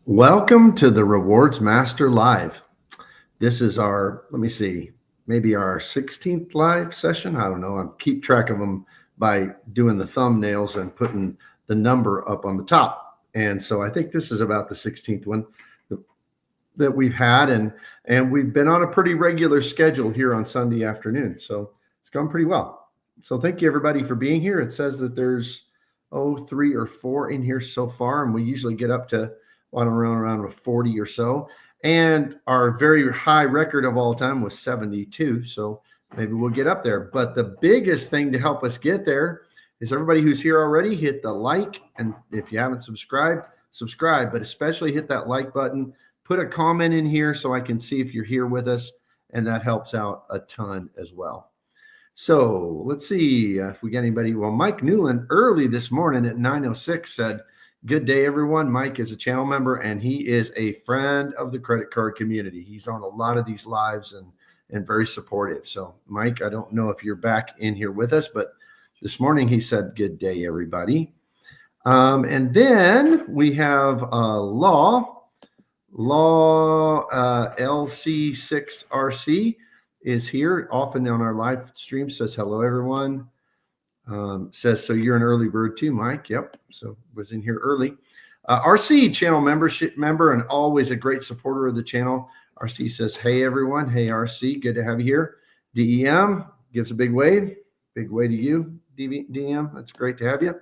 Welcome to the Rewards Master Live. This is our, let me see, maybe our 16th live session. I don't know. I keep track of them by doing the thumbnails and putting the number up on the top. And so I think this is about the 16th one that we've had. And we've been on a pretty regular schedule here on Sunday afternoon. So it's gone pretty well. So thank you everybody for being here. It says that there's, 3 or 4 in here so far. And we usually get up to around 40 or so. And our very high record of all time was 72. So maybe we'll get up there. But the biggest thing to help us get there is everybody who's here already, hit the like. And if you haven't subscribed, subscribe, but especially hit that like button. Put a comment in here so I can see if you're here with us. And that helps out a ton as well. So let's see if we get anybody. Well, Mike Newland early this morning at 9:06 said, "Good day, everyone." Mike is a channel member and he is a friend of the credit card community. He's on a lot of these lives and very supportive. So Mike, I don't know if you're back in here with us, but this morning he said, "Good day, everybody." And then we have Law LC6RC is here often on our live stream, says, "Hello, everyone." Says, "So you're an early bird too, Mike." Yep. So was in here early. RC channel member and always a great supporter of the channel. RC says, "Hey, everyone." Hey, RC, good to have you here. DEM gives a big wave. Big way to you, DEM. That's great to have you.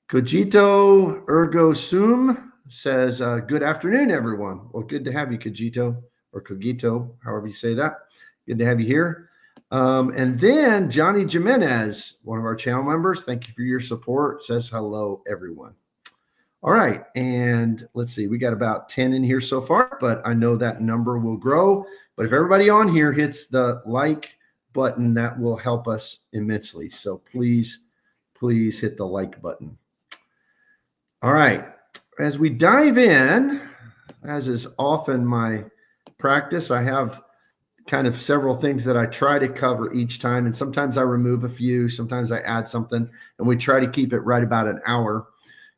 Cogito Ergo Sum says, "Good afternoon, everyone." Well, good to have you, Cogito or Cogito, however you say that. Good to have you here. And then Johnny Jimenez, one of our channel members, thank you for your support, says, "Hello, everyone." All right. And let's see, we got about 10 in here so far, but I know that number will grow. But if everybody on here hits the like button, that will help us immensely. So please hit the like button. All right. As we dive in, as is often my practice, I have kind of several things that I try to cover each time. And sometimes I remove a few, sometimes I add something, and we try to keep it right about an hour.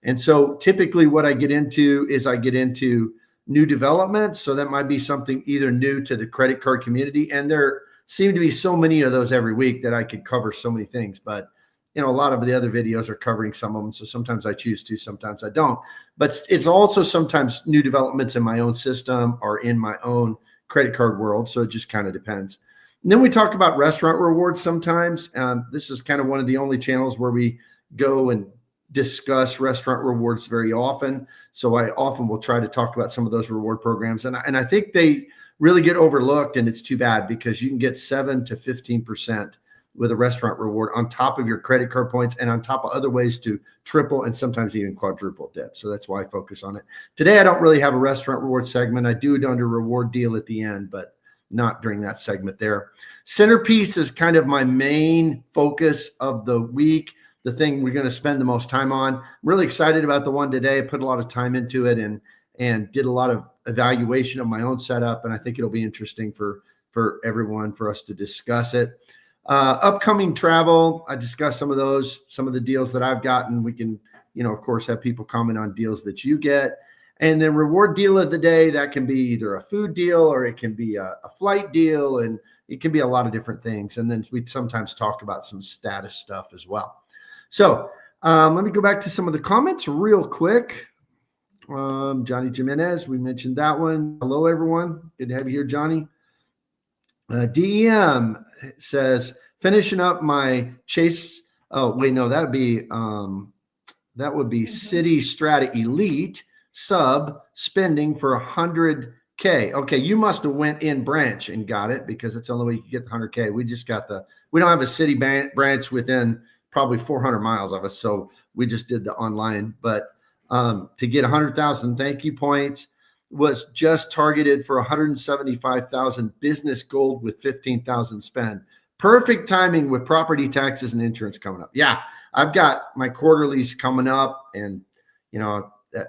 And so typically what I get into is I get into new developments. So that might be something either new to the credit card community. And there seem to be so many of those every week that I could cover so many things. But a lot of the other videos are covering some of them. So sometimes I choose to, sometimes I don't. But it's also sometimes new developments in my own system or in my own credit card world. So it just kind of depends. And then we talk about restaurant rewards sometimes. This is kind of one of the only channels where we go and discuss restaurant rewards very often. So I often will try to talk about some of those reward programs. And I think they really get overlooked, and it's too bad because you can get 7 to 15% with a restaurant reward on top of your credit card points and on top of other ways to triple and sometimes even quadruple dip. So that's why I focus on it. Today, I don't really have a restaurant reward segment. I do it under reward deal at the end, but not during that segment there. Centerpiece is kind of my main focus of the week, the thing we're going to spend the most time on. I'm really excited about the one today. I put a lot of time into it and did a lot of evaluation of my own setup. And I think it'll be interesting for everyone, for us to discuss it. Upcoming travel, I discussed some of the deals that I've gotten. We can, of course, have people comment on deals that you get. And then reward deal of the day, that can be either a food deal or it can be a flight deal, and it can be a lot of different things. And then we sometimes talk about some status stuff as well. So let me go back to some of the comments real quick. Johnny Jimenez, we mentioned that one. Hello, everyone. Good to have you here, Johnny. DEM says, "Finishing up my Chase." Oh, wait, no, that would be City Strata Elite sub spending for 100K. Okay, you must have went in branch and got it because it's the only way you can get the 100K. We don't have a city branch within probably 400 miles of us, so we just did the online. But to get 100,000 thank you points was just targeted for 175,000 business gold with 15,000 spend. Perfect timing with property taxes and insurance coming up. Yeah, I've got my quarterlies coming up, and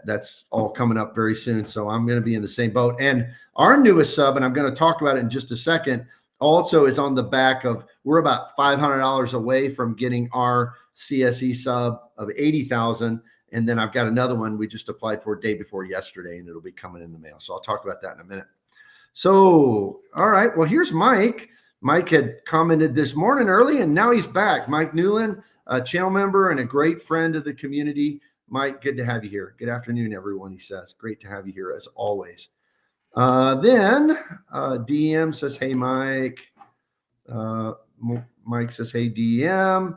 that's all coming up very soon. So I'm going to be in the same boat. And our newest sub, and I'm going to talk about it in just a second, also is on the back of, we're about $500 away from getting our CSE sub of 80,000. And then I've got another one we just applied for day before yesterday, and it'll be coming in the mail. So I'll talk about that in a minute. So, all right. Well, here's Mike. Mike had commented this morning early, and now he's back. Mike Newland, a channel member and a great friend of the community. Mike, good to have you here. Good afternoon, everyone, he says. Great to have you here as always. Then DM says, hey, Mike. Mike says, hey, DM.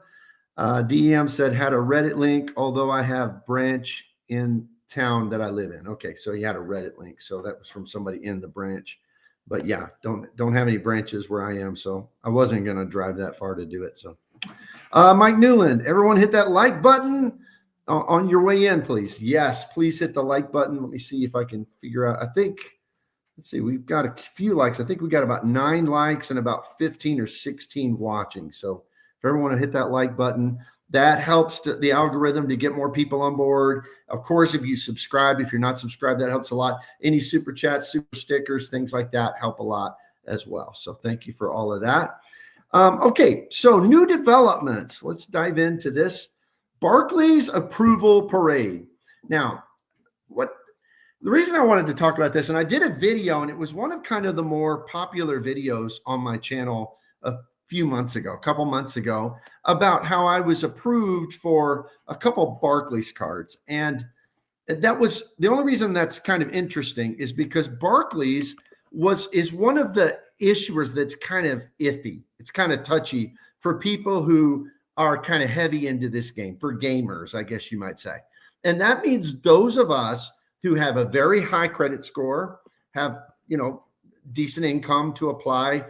DM said, had a Reddit link, although I have branch in town that I live in. Okay, so he had a Reddit link. So that was from somebody in the branch. But yeah, don't have any branches where I am. So I wasn't going to drive that far to do it. So Mike Newland, everyone hit that like button on your way in, please. Yes, please hit the like button. Let me see if I can figure out. I think, let's see, we've got a few likes. I think we got about 9 likes and about 15 or 16 watching. So if everyone want to hit that like button, that helps the algorithm to get more people on board. Of course, if you subscribe, if you're not subscribed, that helps a lot. Any super chats, super stickers, things like that help a lot as well. So thank you for all of that. Okay, so new developments. Let's dive into this. Barclays approval parade. Now, the reason I wanted to talk about this, and I did a video, and it was one of kind of the more popular videos on my channel a couple months ago, about how I was approved for a couple Barclays cards. And that was the only reason that's kind of interesting is because Barclays is one of the issuers that's kind of iffy. It's kind of touchy for people who are kind of heavy into this game, for gamers, I guess you might say. And that means those of us who have a very high credit score, have, decent income to apply,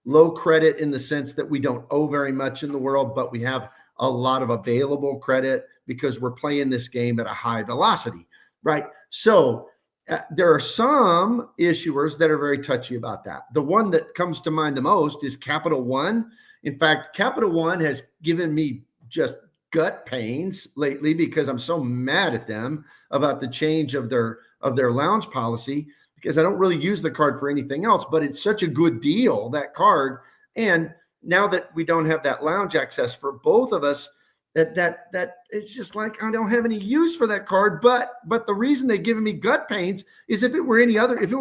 low credit in the sense that we don't owe very much in the world, but we have a lot of available credit because we're playing this game at a high velocity, right? So there are some issuers that are very touchy about that. The one that comes to mind the most is Capital One. In fact, Capital One has given me just gut pains lately because I'm so mad at them about the change of their lounge policy, because I don't really use the card for anything else, but it's such a good deal, that card. And now that we don't have that lounge access for both of us, that it's just like, I don't have any use for that card. But the reason they've given me gut pains is if it were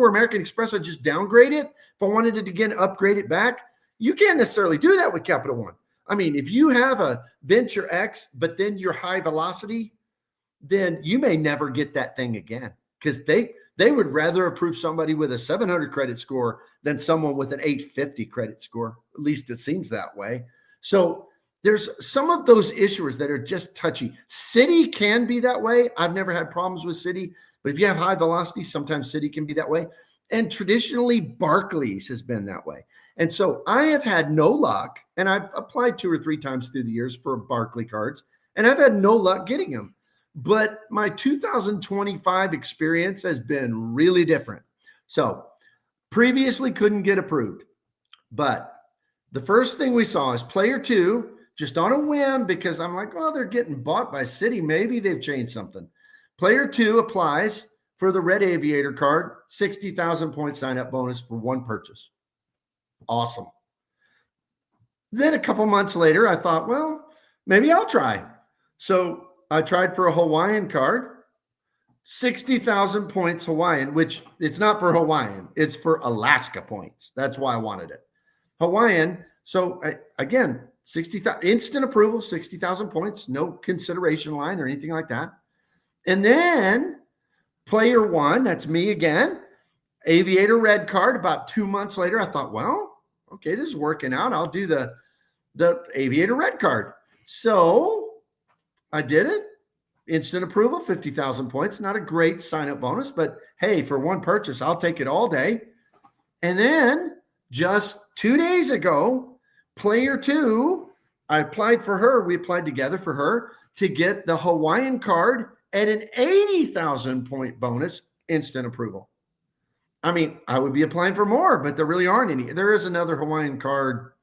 American Express, I'd just downgrade it. If I wanted it again, upgrade it back. You can't necessarily do that with Capital One. I mean, if you have a Venture X, but then you're high velocity, then you may never get that thing again, because they would rather approve somebody with a 700 credit score than someone with an 850 credit score. At least it seems that way. So there's some of those issuers that are just touchy. Citi can be that way. I've never had problems with Citi, but if you have high velocity, sometimes Citi can be that way. And traditionally, Barclays has been that way. And so I have had no luck, and I've applied 2 or 3 times through the years for Barclay cards, and I've had no luck getting them. But my 2025 experience has been really different. So previously couldn't get approved, but the first thing we saw is player 2, just on a whim, because I'm like, well, they're getting bought by Citi. Maybe they've changed something. Player 2 applies for the Red Aviator card, 60,000 point sign-up bonus for 1 purchase. Awesome. Then a couple months later, I thought, well, maybe I'll try. So I tried for a Hawaiian card, 60,000 points Hawaiian, which it's not for Hawaiian. It's for Alaska points. That's why I wanted it. Hawaiian. So again, 60,000 instant approval, 60,000 points, no consideration line or anything like that. And then player 1, that's me again, Aviator red card. About 2 months later, I thought, well, okay, this is working out. I'll do the Aviator red card. So I did it. Instant approval, 50,000 points. Not a great sign-up bonus, but hey, for 1 purchase, I'll take it all day. And then just 2 days ago, player 2, I applied for her. We applied together for her to get the Hawaiian card at an 80,000 point bonus, instant approval. I mean, I would be applying for more, but there really aren't any. There is another Hawaiian card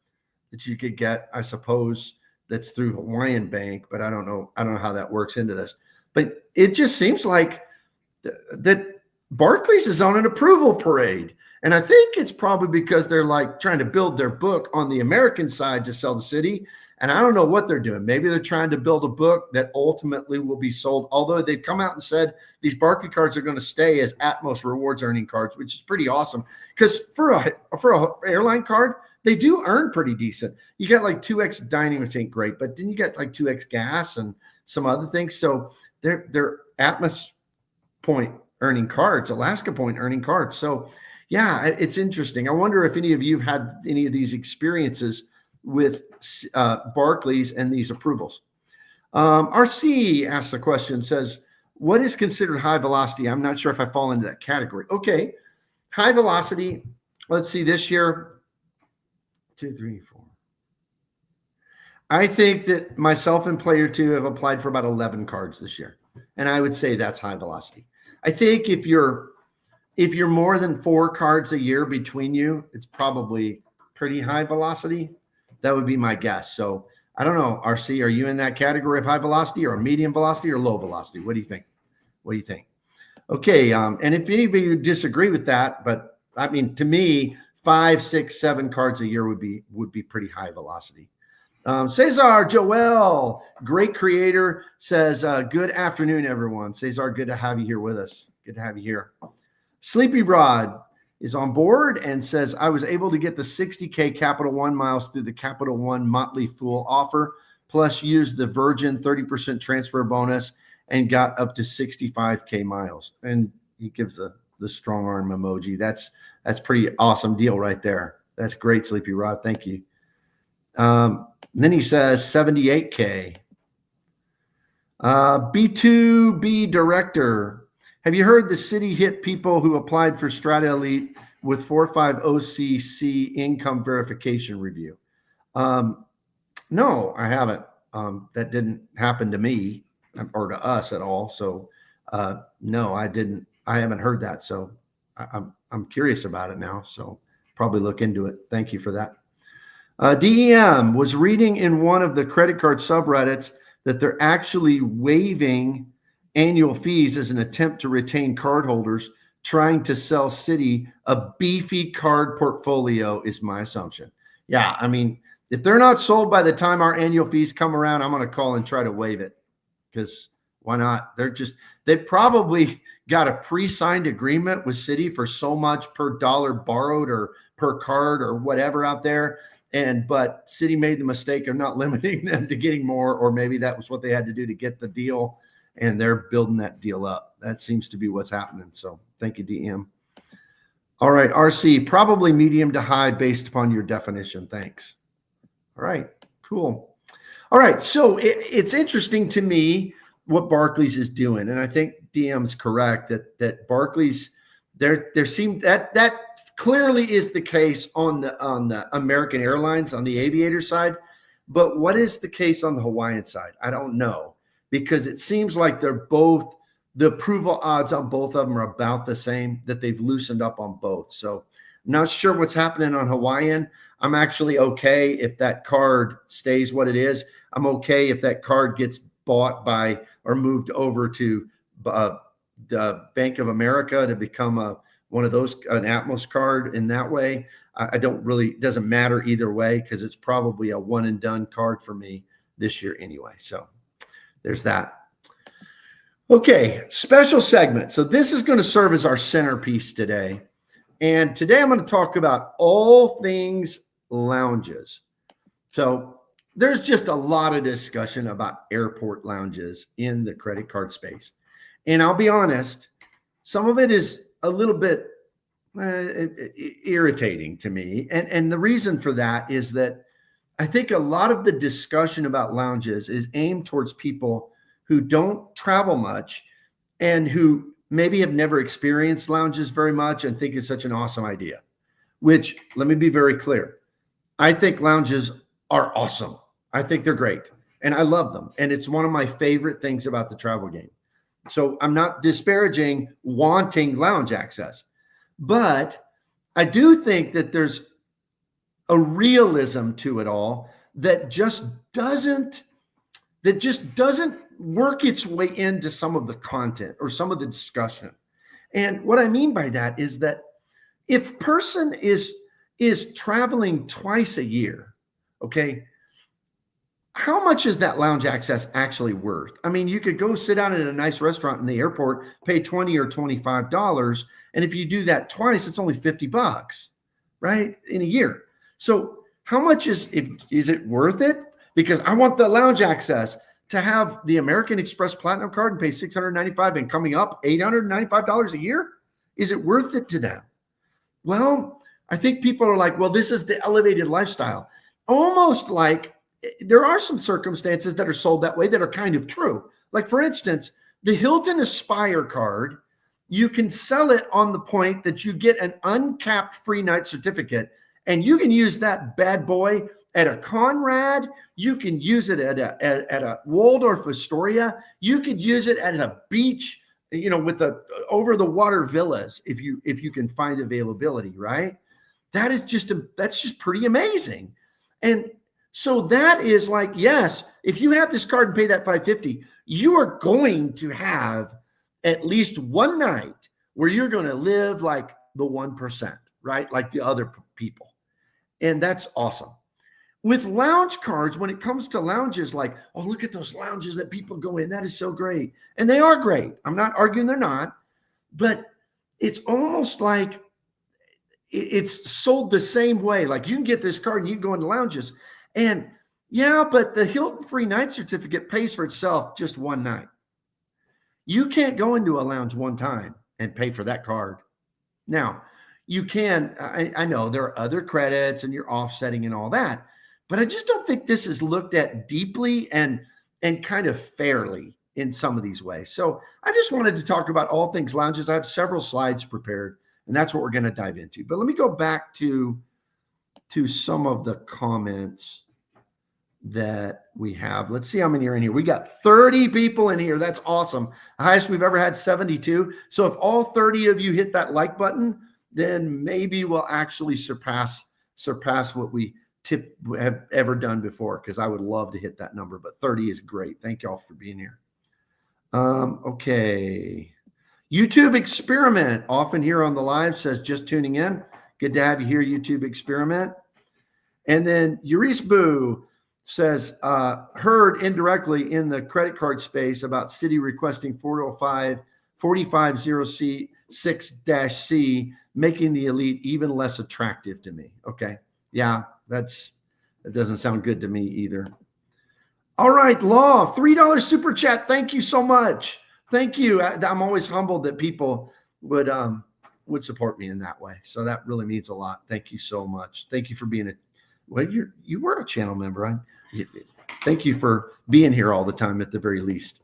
that you could get, I suppose, that's through Hawaiian Bank, but I don't know how that works into this. But it just seems like that Barclays is on an approval parade. And I think it's probably because they're like trying to build their book on the American side to sell to Citi. And I don't know what they're doing. Maybe they're trying to build a book that ultimately will be sold. Although they've come out and said these Barclay cards are going to stay as Atmos rewards earning cards, which is pretty awesome. Because for a airline card, they do earn pretty decent. You got like 2x dining, which ain't great, but then you got like 2x gas and some other things. So they're Atmos point earning cards, Alaska point earning cards. So yeah, it's interesting. I wonder if any of you had any of these experiences with Barclays and these approvals. RC asks the question, says, what is considered high velocity? I'm not sure if I fall into that category. Okay, high velocity, let's see, this year, 2, 3, 4. I think that myself and player 2 have applied for about 11 cards this year. And I would say that's high velocity. I think if you're more than 4 cards a year between you, it's probably pretty high velocity. That would be my guess. So I don't know, RC, are you in that category of high velocity or medium velocity or low velocity? What do you think? What do you think? Okay. And if any of you disagree with that, but I mean, to me, 5, 6, 7 cards a year would be pretty high velocity. Cesar Joel, great creator, says, good afternoon, everyone. Cesar, good to have you here with us. Good to have you here. Sleepy Broad is on board and says, I was able to get the 60K Capital One miles through the Capital One Motley Fool offer, plus use the Virgin 30% transfer bonus and got up to 65K miles. And he gives the strong arm emoji. That's pretty awesome deal right there. That's great, Sleepy Rod. Thank you. Then he says 78K. B2B Director. Have you heard the city hit people who applied for Strata Elite with 4.5 OCC income verification review? No, I haven't. That didn't happen to me or to us at all. So no, I didn't. I haven't heard that. So I'm curious about it now. So probably look into it. Thank you for that. DEM was reading in one of the credit card subreddits that they're actually waiving annual fees as an attempt to retain cardholders, trying to sell Citi a beefy card portfolio is my assumption. Yeah, I mean, if they're not sold by the time our annual fees come around, I'm going to call and try to waive it, because why not? They probably got a pre-signed agreement with Citi for so much per dollar borrowed or per card or whatever out there. But Citi made the mistake of not limiting them to getting more, or maybe that was what they had to do to get the deal, and they're building that deal up. That seems to be what's happening. So thank you, DM. All right, RC, probably medium to high based upon your definition. Thanks. All right, cool. All right, so it's interesting to me what Barclays is doing, and I think DM's correct that Barclays, there seemed that clearly is the case on the American Airlines, on the aviator side. But what is the case on the Hawaiian side? I don't know, because it seems like they're both, the approval odds on both of them are about the same, that they've loosened up on both. So I'm not sure what's happening on Hawaiian. I'm actually okay if that card stays what it is. I'm okay if that card gets bought by or moved over to the Bank of America to become one of those, an Atmos card in that way. I don't really, it doesn't matter either way, because it's probably a one and done card for me this year anyway. So there's that. Okay, special segment. So this is going to serve as our centerpiece today. And today I'm going to talk about all things lounges. So there's just a lot of discussion about airport lounges in the credit card space. And I'll be honest, some of it is a little bit irritating to me. And the reason for that is that I think a lot of the discussion about lounges is aimed towards people who don't travel much and who maybe have never experienced lounges very much and think it's such an awesome idea, which, let me be very clear. I think lounges are awesome. I think they're great and I love them. And it's one of my favorite things about the travel game. So I'm not disparaging wanting lounge access, but I do think that there's a realism to it all that just doesn't work its way into some of the content or some of the discussion. And what I mean by that is that if person is traveling twice a year, okay, how much is that lounge access actually worth? I mean, you could go sit down at a nice restaurant in the airport, pay $20 or $25. And if you do that twice, it's only $50, right? In a year. So how much is it worth it? Because I want the lounge access to have the American Express Platinum card and pay $695 and coming up $895 a year. Is it worth it to them? Well, I think people are like, well, this is the elevated lifestyle. Almost like there are some circumstances that are sold that way that are kind of true. Like, for instance, the Hilton Aspire card, you can sell it on the point that you get an uncapped free night certificate, and you can use that bad boy at a Conrad. You can use it at a Waldorf Astoria. You could use it at a beach, with the over the water villas if you can find availability, right? That's just pretty amazing. And so that is like, yes, if you have this card and pay that $550, you are going to have at least one night where you're going to live like the 1%, right? Like the other people. And that's awesome. With lounge cards, when it comes to lounges, like, oh, look at those lounges that people go in. That is so great. And they are great. I'm not arguing they're not, but it's almost like it's sold the same way. Like, you can get this card and you can go into lounges. And yeah, but the Hilton free night certificate pays for itself just one night. You can't go into a lounge one time and pay for that card. Now, you can, I know there are other credits and you're offsetting and all that, but I just don't think this is looked at deeply and kind of fairly in some of these ways. So I just wanted to talk about all things lounges. I have several slides prepared, and that's what we're going to dive into. But let me go back to some of the comments that we have. Let's see how many are in here. We got 30 people in here. That's awesome. The highest we've ever had, 72. So if all 30 of you hit that like button, then maybe we'll actually surpass what we have ever done before, because I would love to hit that number, but 30 is great. Thank y'all for being here. Okay. YouTube Experiment, often here on the live, says just tuning in. Good to have you here, YouTube Experiment. And then Eurisboo says, heard indirectly in the credit card space about Citi requesting 405-450C6-C, making the elite even less attractive to me. Okay. Yeah, that doesn't sound good to me either. All right, Law, $3 super chat. Thank you so much. Thank you. I'm always humbled that people would support me in that way. So that really means a lot. Thank you so much. Thank you for being you were a channel member. Thank you for being here all the time at the very least.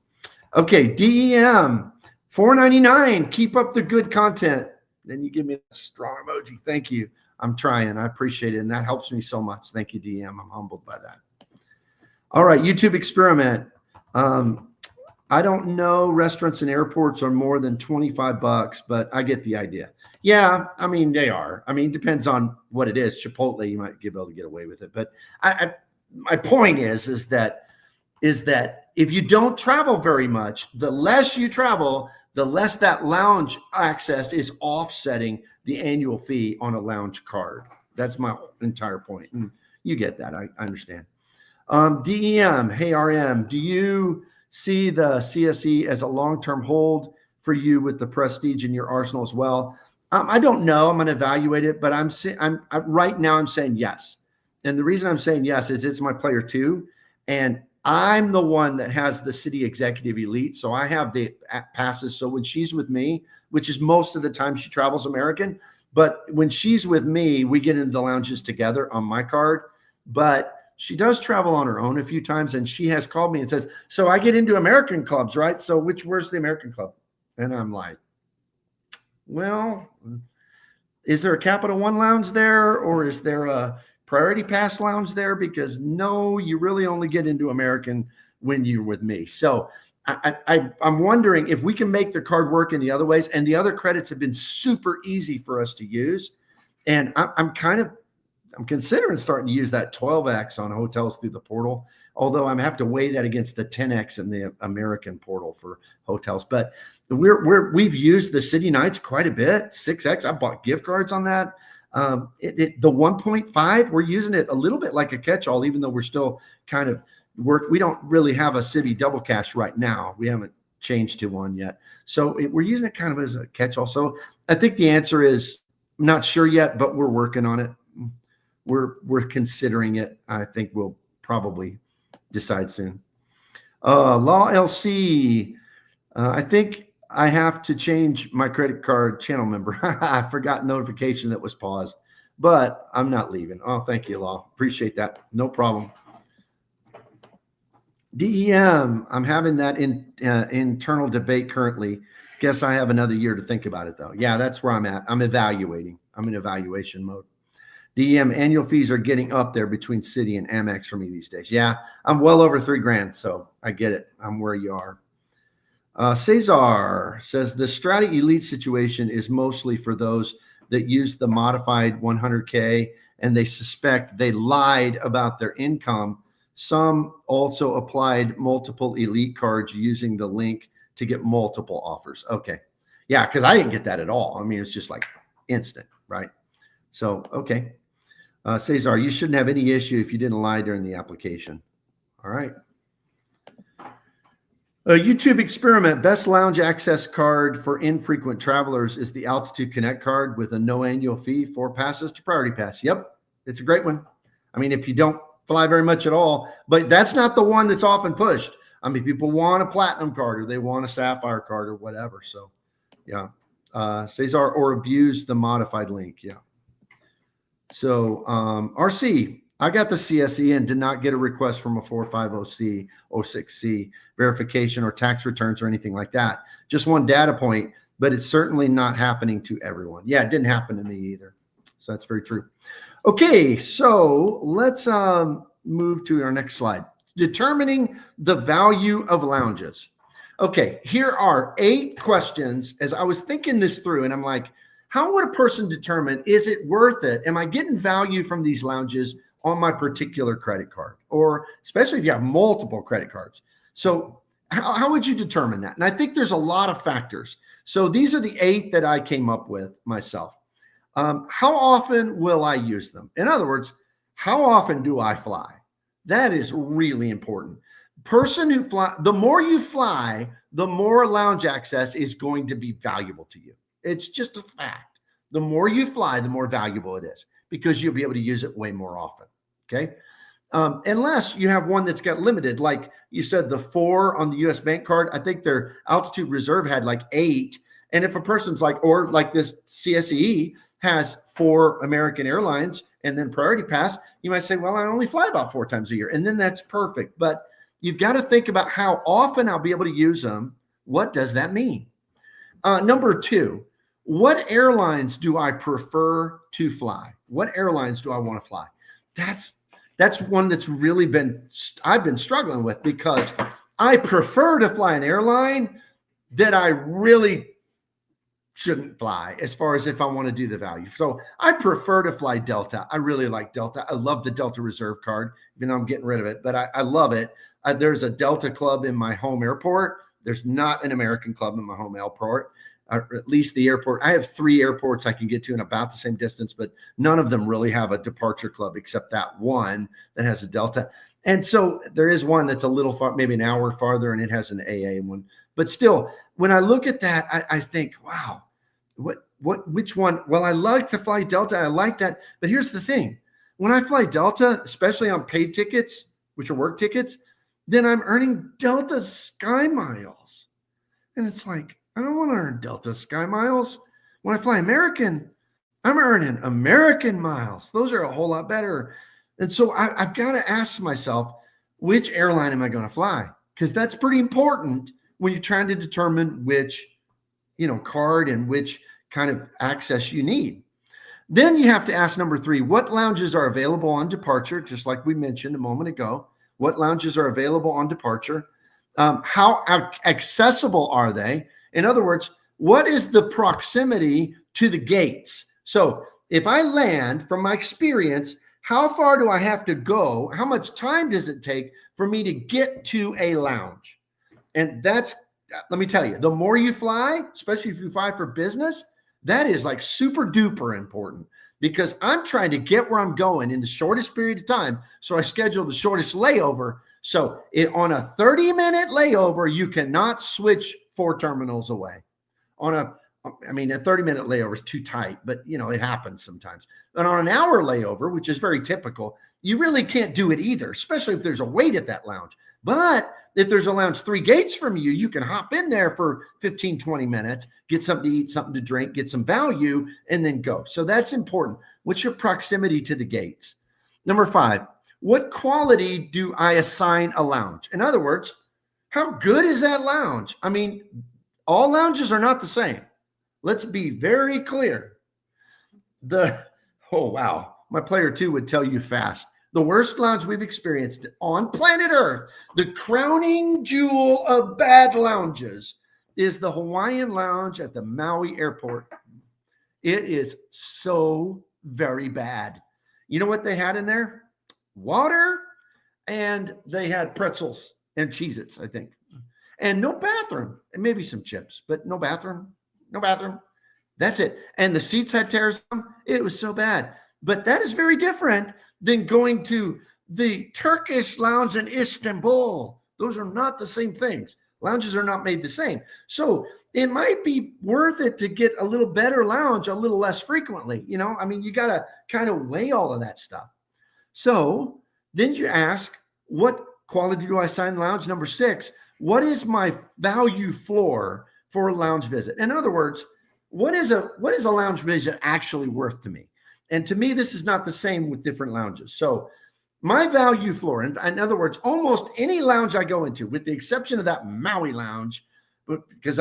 Okay, DEM, $4.99. Keep up the good content. Then you give me a strong emoji. Thank you. I'm trying. I appreciate it. And that helps me so much. Thank you, DM. I'm humbled by that. All right, YouTube Experiment. I don't know. Restaurants and airports are more than $25, but I get the idea. Yeah, I mean, they are. I mean, it depends on what it is. Chipotle, you might be able to get away with it. But my point is that if you don't travel very much, the less you travel, the less that lounge access is offsetting the annual fee on a lounge card. That's my entire point. And you get that. I understand. DEM, hey, RM, do you see the CSE as a long-term hold for you with the Prestige in your arsenal as well? I don't know. I'm going to evaluate it, but right now I'm saying yes. And the reason I'm saying yes is it's my player 2, and I'm the one that has the Citi Executive Elite. So I have the passes. So when she's with me, which is most of the time she travels American, but when she's with me, we get into the lounges together on my card. But she does travel on her own a few times, and she has called me and says, so I get into American clubs, right? So where's the American club? And I'm like, well, is there a Capital One lounge there, or is there a Priority Pass lounge there? Because no, you really only get into American when you're with me. So I'm wondering if we can make the card work in the other ways. And the other credits have been super easy for us to use. And I'm considering starting to use that 12X on hotels through the portal, although I'm have to weigh that against the 10X in the American portal for hotels. But we've used the Citi Nights quite a bit. 6X, I bought gift cards on that. The 1.5, we're using it a little bit like a catch-all, even though we're still kind of we don't really have a Civvy double cash right now. We haven't changed to one yet. So we're using it kind of as a catch-all. So I think the answer is I'm not sure yet, but we're working on it. We're considering it. I think we'll probably decide soon. Law LC. I think I have to change my credit card channel member. I forgot notification that was paused, but I'm not leaving. Oh, thank you, Law. Appreciate that. No problem. DEM. I'm having that internal debate currently. Guess I have another year to think about it, though. Yeah, that's where I'm at. I'm evaluating. I'm in evaluation mode. DEM annual fees are getting up there between Citi and Amex for me these days. Yeah, I'm well over $3,000, so I get it. I'm where you are. Cesar says the Strata Elite situation is mostly for those that use the modified 100K and they suspect they lied about their income. Some also applied multiple Elite cards using the link to get multiple offers. Okay. Yeah, because I didn't get that at all. I mean, it's just like instant, right? So, okay. Cesar, you shouldn't have any issue if you didn't lie during the application. All right. A YouTube experiment, best lounge access card for infrequent travelers is the Altitude Connect card with a no annual fee, 4 passes to Priority Pass. Yep, it's a great one. I mean, if you don't fly very much at all, but that's not the one that's often pushed. I mean, people want a platinum card or they want a sapphire card or whatever. So, yeah. Cesar, or abuse the modified link. Yeah. So, RC, I got the CSE and did not get a request from a 450C, 06C verification or tax returns or anything like that. Just one data point, but it's certainly not happening to everyone. Yeah, it didn't happen to me either. So that's very true. Okay, so let's move to our next slide. Determining the value of lounges. Okay, here are 8 questions as I was thinking this through, and I'm like, how would a person determine, is it worth it? Am I getting value from these lounges on my particular credit card? Or especially if you have multiple credit cards. So how would you determine that? And I think there's a lot of factors. So these are the 8 that I came up with myself. How often will I use them? In other words, how often do I fly? That is really important. Person who fly, the more you fly, the more lounge access is going to be valuable to you. It's just a fact. The more you fly, the more valuable it is because you'll be able to use it way more often. Okay. Unless you have one that's got limited, like you said, the 4 on the US Bank card, I think their Altitude Reserve had like 8. And if a person's like, or like this CSE has 4 American Airlines and then Priority Pass, you might say, well, I only fly about 4 times a year. And then that's perfect. But you've got to think about how often I'll be able to use them. What does that mean? Number 2, what airlines do I prefer to fly? What airlines do I want to fly? That's one that's really I've been struggling with because I prefer to fly an airline that I really shouldn't fly as far as if I want to do the value. So I prefer to fly Delta. I really like Delta. I love the Delta Reserve card, even though I'm getting rid of it, but I love it. There's a Delta club in my home airport. There's not an American club in my home airport, or at least the airport. I have 3 airports I can get to in about the same distance, but none of them really have a departure club except that one that has a Delta. And so there is one that's a little far, maybe an hour farther, and it has an AA one. But still, when I look at that, I think, wow, which one? Well, I like to fly Delta. I like that. But here's the thing. When I fly Delta, especially on paid tickets, which are work tickets, then I'm earning Delta Sky Miles. And it's like, I don't want to earn Delta Sky Miles. When I fly American, I'm earning American miles. Those are a whole lot better. And so I've got to ask myself, which airline am I going to fly? Because that's pretty important when you're trying to determine which, card and which kind of access you need. Then you have to ask number 3, what lounges are available on departure? Just like we mentioned a moment ago, what lounges are available on departure? How accessible are they? In other words, what is the proximity to the gates? So if I land, from my experience, how far do I have to go? How much time does it take for me to get to a lounge? And let me tell you, the more you fly, especially if you fly for business, that is like super duper important because I'm trying to get where I'm going in the shortest period of time. So I schedule the shortest layover So on a 30-minute layover, you cannot switch 4 terminals away. A 30-minute layover is too tight, but it happens sometimes. But on an hour layover, which is very typical, you really can't do it either, especially if there's a wait at that lounge. But if there's a lounge 3 gates from you, you can hop in there for 15, 20 minutes, get something to eat, something to drink, get some value, and then go. So that's important. What's your proximity to the gates? Number 5, what quality do I assign a lounge? In other words, how good is that lounge? I mean, all lounges are not the same. Let's be very clear. Oh, wow. My player 2 would tell you fast. The worst lounge we've experienced on planet Earth, the crowning jewel of bad lounges, is the Hawaiian lounge at the Maui airport. It is so very bad. You know what they had in there? Water, and they had pretzels and Cheez-Its, I think. And no bathroom, and maybe some chips, but no bathroom. No bathroom. That's it. And the seats had tears on them. It was so bad. But that is very different than going to the Turkish lounge in Istanbul. Those are not the same things. Lounges are not made the same. So it might be worth it to get a little better lounge a little less frequently. You got to kind of weigh all of that stuff. So then you ask, what quality do I assign lounge? Number 6, what is my value floor for a lounge visit? In other words, what is a lounge visit actually worth to me? And to me, this is not the same with different lounges. So my value floor, in other words, almost any lounge I go into, with the exception of that Maui lounge, because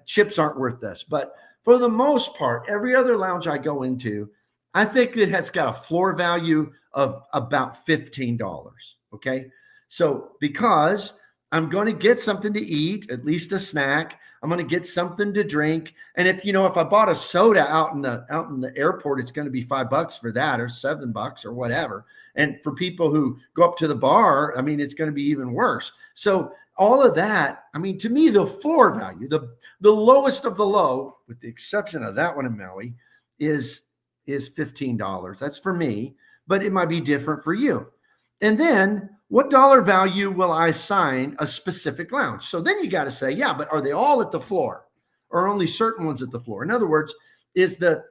chips aren't worth this, but for the most part, every other lounge I go into, I think it has got a floor value of about $15. Okay. So because I'm going to get something to eat, at least a snack. I'm going to get something to drink. And if I bought a soda out in the airport, it's going to be $5 for that, or $7 or whatever. And for people who go up to the bar, it's going to be even worse. So all of that, to me, the floor value, the lowest of the low, with the exception of that one in Maui, is $15. That's for me, but it might be different for you. And then what dollar value will I assign a specific lounge? So then you got to say, yeah, but are they all at the floor, or only certain ones at the floor? In other words, is the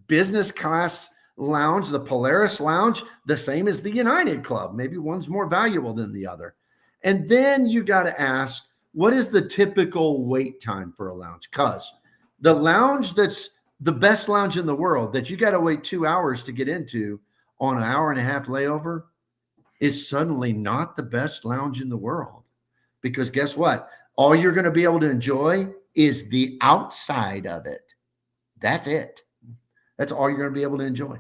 business class lounge, the Polaris lounge, the same as the United Club? Maybe one's more valuable than the other. And then you got to ask, what is the typical wait time for a lounge? Because the lounge that's the best lounge in the world that you got to wait 2 hours to get into on an hour and a half layover is suddenly not the best lounge in the world. Because guess what? All you're going to be able to enjoy is the outside of it. That's it. That's all you're going to be able to enjoy.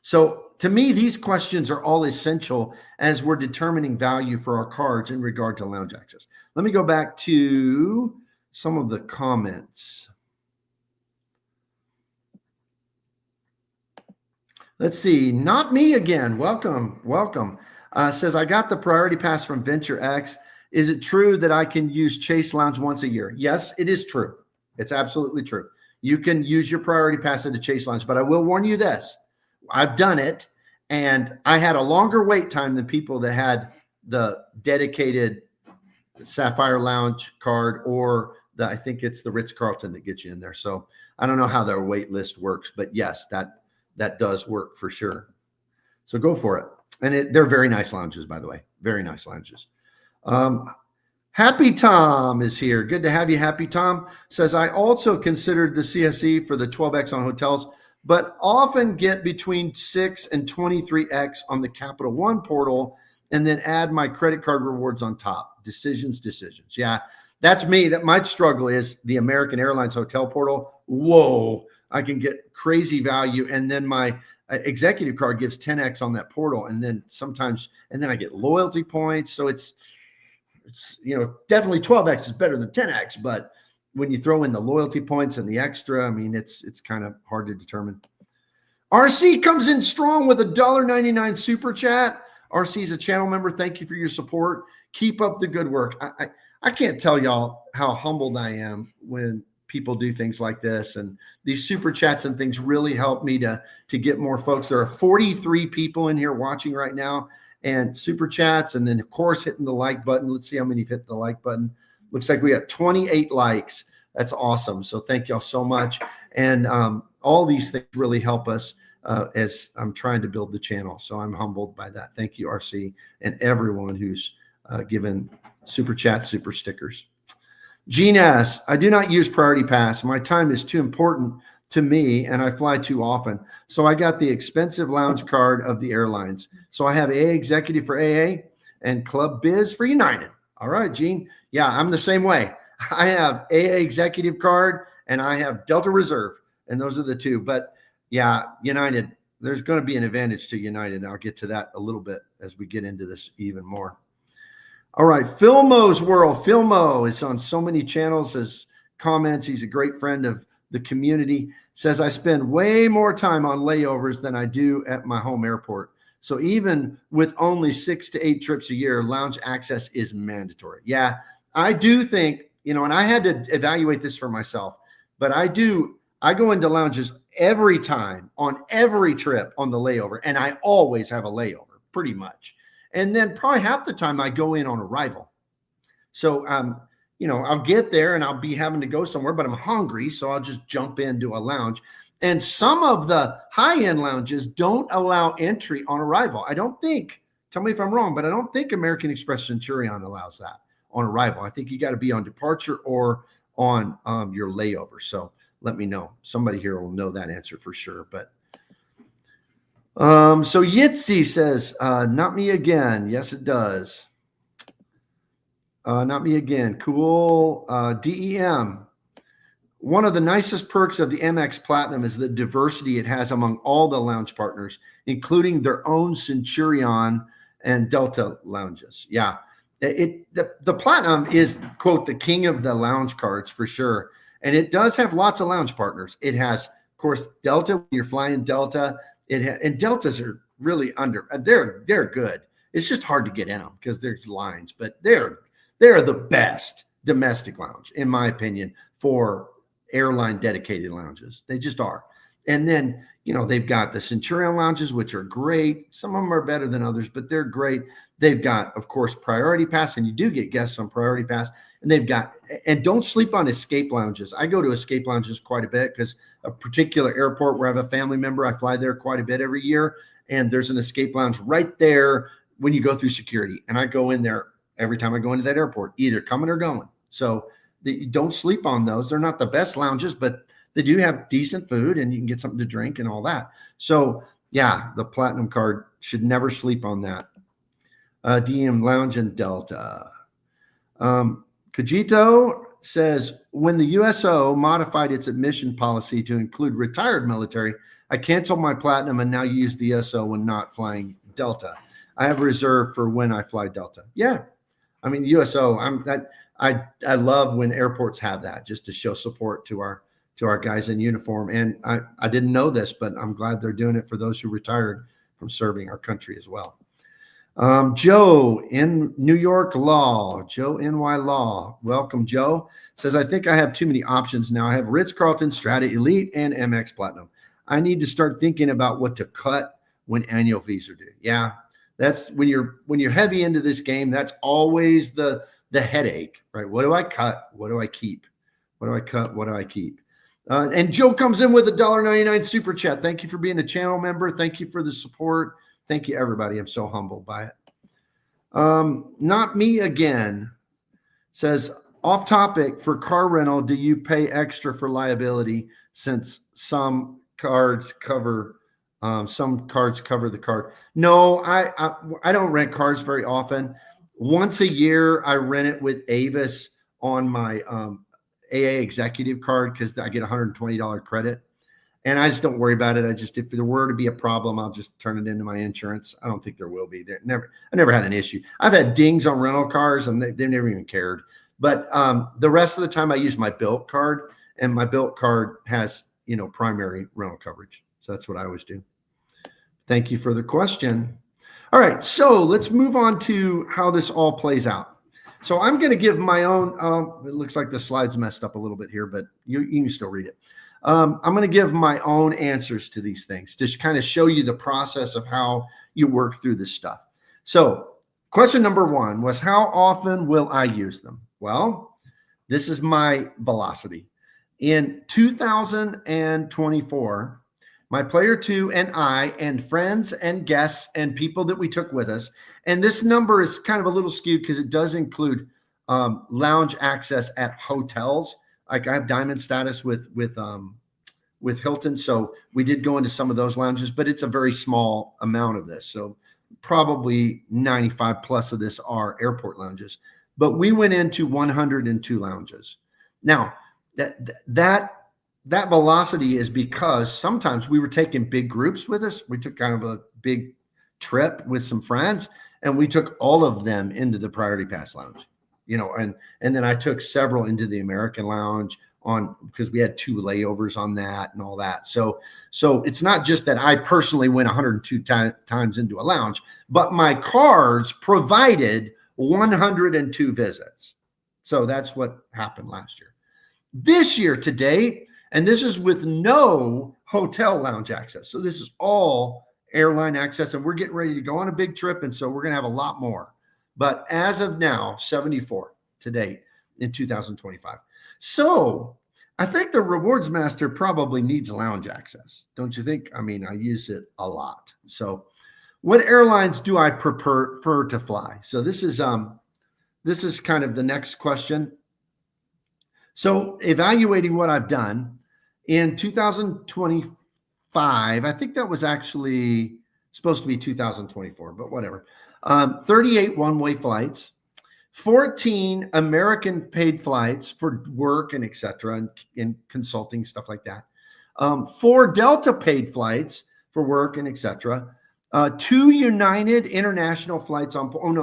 So to me, these questions are all essential as we're determining value for our cards in regard to lounge access. Let me go back to some of the comments. Let's see. Not me again. Welcome. Says, I got the priority pass from Venture X. Is it true that I can use Chase Lounge once a year? Yes, it is true. It's absolutely true. You can use your priority pass into Chase Lounge, but I will warn you this. I've done it, and I had a longer wait time than people that had the dedicated Sapphire Lounge card, or I think it's the Ritz-Carlton that gets you in there. So I don't know how their wait list works, but yes, that does work for sure. So go for it. And they're very nice lounges, by the way. Very nice lounges. Happy Tom is here. Good to have you, Happy Tom. Says, I also considered the CSE for the 12X on hotels, but often get between 6 and 23X on the Capital One portal, and then add my credit card rewards on top. Decisions. Yeah, that's me. That my struggle is the American Airlines hotel portal. Whoa, I can get crazy value, and then my executive card gives 10X on that portal, and then I get loyalty points. So it's definitely 12X is better than 10X, but when you throw in the loyalty points and the extra, it's kind of hard to determine. RC comes in strong with a $1.99 super chat. RC is a channel member. Thank you for your support. Keep up the good work. I can't tell y'all how humbled I am when people do things like this, and these super chats and things really help me to get more folks. There are 43 people in here watching right now, and super chats. And then, of course, hitting the like button. Let's see how many have hit the like button. Looks like we got 28 likes. That's awesome. So thank y'all so much. And all these things really help us as I'm trying to build the channel. So I'm humbled by that. Thank you, RC, and everyone who's given super chats, super stickers. Gene S., I do not use Priority Pass. My time is too important to me, and I fly too often. So I got the expensive lounge card of the airlines. So I have AA Executive for AA and Club Biz for United. All right, Gene. Yeah, I'm the same way. I have AA Executive card and I have Delta Reserve, and those are the two. But yeah, United, there's going to be an advantage to United. And I'll get to that a little bit as we get into this even more. All right, Filmo's World. Filmo is on so many channels as comments. He's a great friend of the community. Says, I spend way more time on layovers than I do at my home airport. So even with only 6 to 8 trips a year, lounge access is mandatory. Yeah, I do think, and I had to evaluate this for myself, but I go into lounges every time on every trip on the layover, and I always have a layover pretty much. And then probably half the time I go in on arrival. So, I'll get there and I'll be having to go somewhere, but I'm hungry. So I'll just jump into a lounge. And some of the high-end lounges don't allow entry on arrival. I don't think, tell me if I'm wrong, but I don't think American Express Centurion allows that on arrival. I think you got to be on departure or on your layover. So let me know. Somebody here will know that answer for sure. But so Yitzi says, not me again. Yes, it does. Not me again. Cool. DEM. One of the nicest perks of the MX Platinum is the diversity it has among all the lounge partners, including their own Centurion and Delta lounges. Yeah. The Platinum is, quote, the king of the lounge cards for sure. And it does have lots of lounge partners. It has, of course, Delta. When you're flying Delta, and Deltas are really they're good. It's just hard to get in them because there's lines, but they're the best domestic lounge, in my opinion, for airline dedicated lounges. They just are. And then, they've got the Centurion lounges, which are great. Some of them are better than others, but they're great. They've got, of course, Priority Pass, and you do get guests on Priority Pass. And don't sleep on escape lounges. I go to escape lounges quite a bit because a particular airport where I have a family member, I fly there quite a bit every year. And there's an escape lounge right there when you go through security. And I go in there every time I go into that airport, either coming or going. So don't sleep on those. They're not the best lounges, but they do have decent food and you can get something to drink and all that. So yeah, the Platinum card, should never sleep on that. DM Lounge and Delta. Kajito says, when the USO modified its admission policy to include retired military, I canceled my Platinum and now use the USO when not flying Delta. I have a reserve for when I fly Delta. Yeah. I mean, the USO, I love when airports have that, just to show support to our guys in uniform. And I didn't know this, but I'm glad they're doing it for those who retired from serving our country as well. Joe in New York Law, Joe NY Law. Welcome, Joe. Says, I think I have too many options now. I have Ritz-Carlton, Strata Elite, and MX Platinum. I need to start thinking about what to cut when annual fees are due. Yeah, that's when you're heavy into this game. That's always the headache, right? What do I cut? What do I keep? What do I cut? What do I keep? And Joe comes in with a $1.99 super chat. Thank you for being a channel member. Thank you for the support. Thank you, everybody. I'm so humbled by it. Not me again. Says, off topic, for car rental, do you pay extra for liability since some cards cover the card? No, I don't rent cars very often. Once a year, I rent it with Avis on my AA executive card because I get $120 credit. And I just don't worry about it. If there were to be a problem, I'll just turn it into my insurance. I don't think there will be. I never had an issue. I've had dings on rental cars and they've never even cared. But the rest of the time I use my Bilt card, and my Bilt card has, primary rental coverage. So that's what I always do. Thank you for the question. All right, so let's move on to how this all plays out. So I'm going to give my own, it looks like the slide's messed up a little bit here, but you can still read it. I'm going to give my own answers to these things, just kind of show you the process of how you work through this stuff. So question number one was, how often will I use them? Well, this is my velocity. In 2024, my player two and I and friends and guests and people that we took with us, and this number is kind of a little skewed because it does include lounge access at hotels. Like I have diamond status with Hilton, so we did go into some of those lounges, but it's a very small amount of this. So probably 95 plus of this are airport lounges, but we went into 102 lounges. Now that velocity is because sometimes we were taking big groups with us. We took kind of a big trip with some friends, and we took all of them into the Priority Pass Lounge, and then I took several into the American Lounge because we had 2 layovers on that and all that. So it's not just that I personally went 102 times into a lounge, but my cards provided 102 visits. So that's what happened last year. This year to date, and this is with no hotel lounge access. So this is all airline access, and we're getting ready to go on a big trip. And so we're going to have a lot more. But as of now, 74 to date in 2025. So I think the Rewards Master probably needs lounge access. Don't you think? I mean, I use it a lot. So what airlines do I prefer to fly? So this is kind of the next question. So evaluating what I've done in 2025, I think that was actually supposed to be 2024, but whatever. 38 one-way flights, 14 American paid flights for work and et cetera, and consulting, stuff like that. 4 Delta paid flights for work and et cetera. 2 United international flights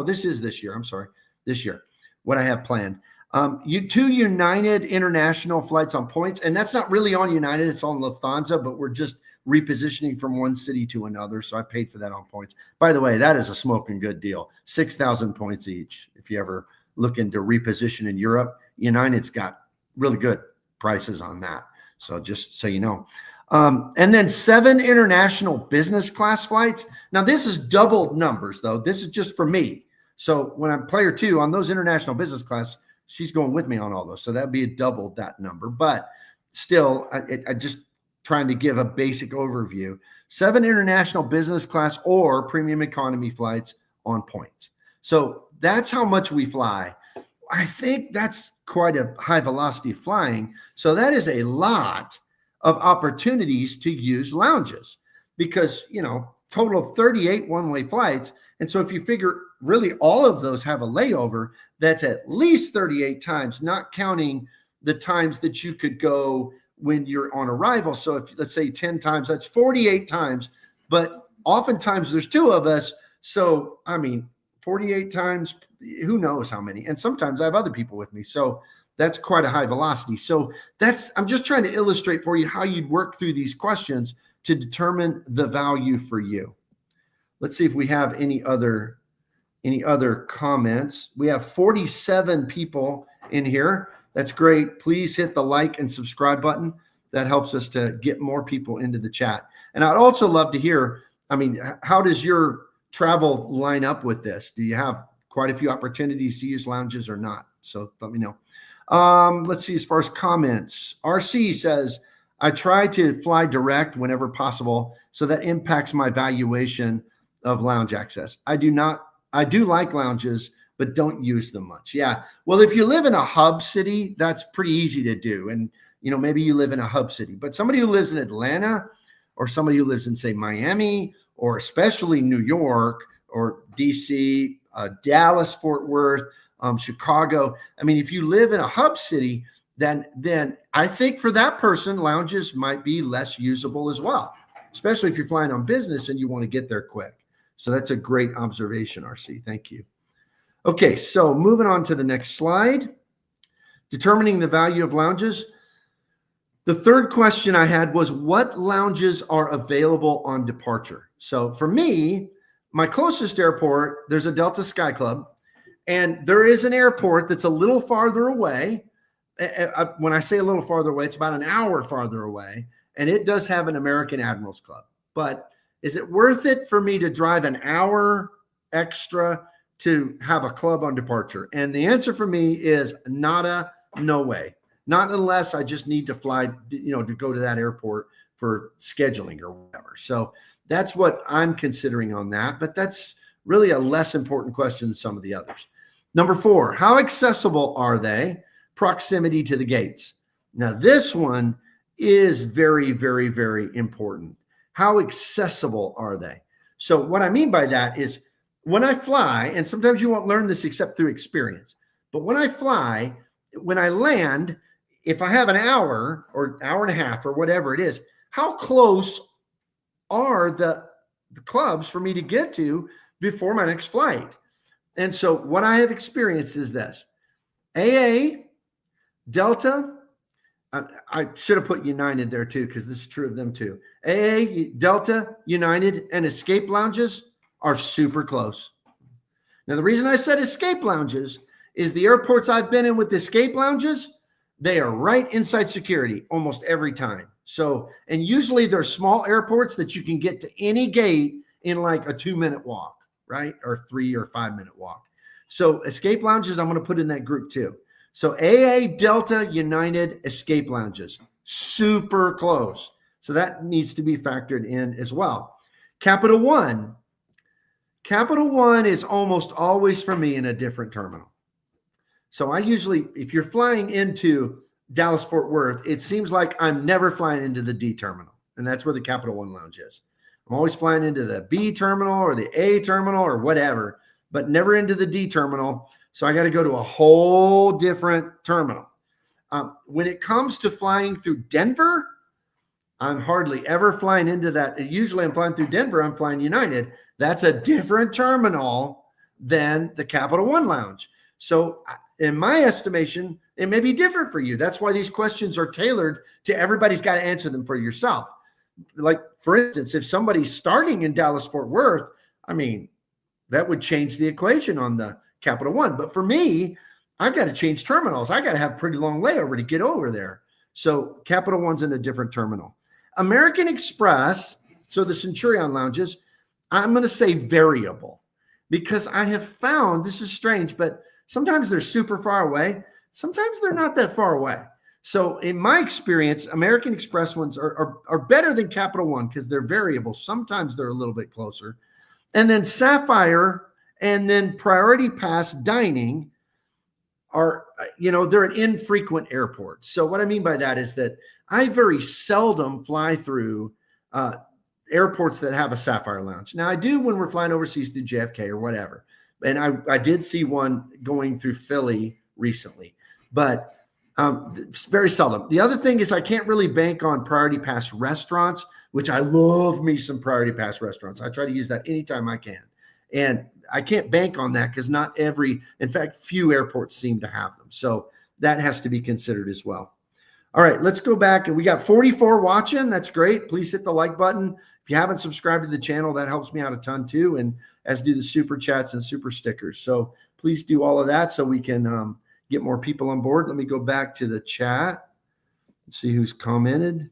this is this year. I'm sorry. This year, what I have planned. 2 United international flights on points, and that's not really on United, it's on Lufthansa, but we're just repositioning from one city to another, so I paid for that on points. By the way, that is a smoking good deal. 6,000 points each. If you ever look into reposition in Europe, United's got really good prices on that. So just so you know. And then 7 international business class flights. Now this is doubled numbers though. This is just for me. So when I'm player 2 on those international business class, she's going with me on all those. So that'd be double that number, but still I just trying to give a basic overview. 7 international business class or premium economy flights on points. So that's how much we fly. I think that's quite a high velocity flying. So that is a lot of opportunities to use lounges because, total of 38 one-way flights. And so if you figure really all of those have a layover, that's at least 38 times, not counting the times that you could go when you're on arrival. So if let's say 10 times, that's 48 times, but oftentimes there's 2 of us. So, 48 times, who knows how many, and sometimes I have other people with me. So that's quite a high velocity. So I'm just trying to illustrate for you how you'd work through these questions to determine the value for you. Let's see if we have any other comments. We have 47 people in here. That's great. Please hit the like and subscribe button. That helps us to get more people into the chat. And I'd also love to hear, how does your travel line up with this? Do you have quite a few opportunities to use lounges or not? So let me know. Let's see, as far as comments, RC says, I try to fly direct whenever possible, so that impacts my valuation of lounge access. I do like lounges, but don't use them much. Yeah. Well, if you live in a hub city, that's pretty easy to do. And, maybe you live in a hub city, but somebody who lives in Atlanta or somebody who lives in, say, Miami, or especially New York or DC, Dallas, Fort Worth, Chicago. If you live in a hub city, then I think for that person, lounges might be less usable as well, especially if you're flying on business and you want to get there quick. So that's a great observation, RC. Thank you. Okay, so moving on to the next slide. Determining the value of lounges. The third question I had was, what lounges are available on departure? So for me, my closest airport, there's a Delta Sky Club, and there is an airport that's a little farther away. When I say a little farther away, it's about an hour farther away, and it does have an American Admirals Club. But is it worth it for me to drive an hour extra to have a club on departure? And the answer for me is nada, no way. Not unless I just need to fly, to go to that airport for scheduling or whatever. So that's what I'm considering on that. But that's really a less important question than some of the others. Number 4, how accessible are they? Proximity to the gates. Now, this one is very, very, very important. How accessible are they? So what I mean by that is when I fly, and sometimes you won't learn this except through experience, but when I fly, when I land, if I have an hour or hour and a half or whatever it is, how close are the clubs for me to get to before my next flight? And so what I have experienced is this: AA, Delta, I should have put United there too, because this is true of them too. AA, Delta, United, and escape lounges are super close. Now, the reason I said escape lounges is the airports I've been in with escape lounges, they are right inside security almost every time. So, and usually they're small airports that you can get to any gate in like a 2-minute walk, right? Or 3 or 5-minute walk. So escape lounges, I'm going to put in that group too. So AA, Delta, United, escape lounges, super close. So that needs to be factored in as well. Capital One is almost always for me in a different terminal. So I usually, if you're flying into Dallas Fort Worth, it seems like I'm never flying into the D terminal. And that's where the Capital One lounge is. I'm always flying into the B terminal or the A terminal or whatever, but never into the D terminal. So I got to go to a whole different terminal. When it comes to flying through Denver, I'm hardly ever flying into that. Usually I'm flying through Denver. I'm flying United. That's a different terminal than the Capital One lounge. So in my estimation, it may be different for you. That's why these questions are tailored to everybody's got to answer them for yourself. Like, for instance, if somebody's starting in Dallas Fort Worth, I mean, that would change the equation on the Capital One. But for me, I've got to change terminals. I got to have a pretty long layover to get over there. So Capital One's in a different terminal. American Express, so the Centurion lounges, I'm going to say variable, because I have found, this is strange, but sometimes they're super far away. Sometimes they're not that far away. So in my experience, American Express ones are better than Capital One because they're variable. Sometimes they're a little bit closer. And then Sapphire and then Priority Pass dining are, they're at infrequent airports. So what I mean by that is that I very seldom fly through airports that have a Sapphire lounge. Now I do when we're flying overseas through JFK or whatever. And I did see one going through Philly recently, but it's very seldom. The other thing is I can't really bank on Priority Pass restaurants, which I love me some Priority Pass restaurants. I try to use that anytime I can. And I can't bank on that because not every, in fact, few airports seem to have them. So that has to be considered as well. All right, let's go back. And we got 44 watching. That's great. Please hit the like button. If you haven't subscribed to the channel, that helps me out a ton too. And as do the super chats and super stickers. So please do all of that so we can get more people on board. Let me go back to the chat. Let's see who's commented.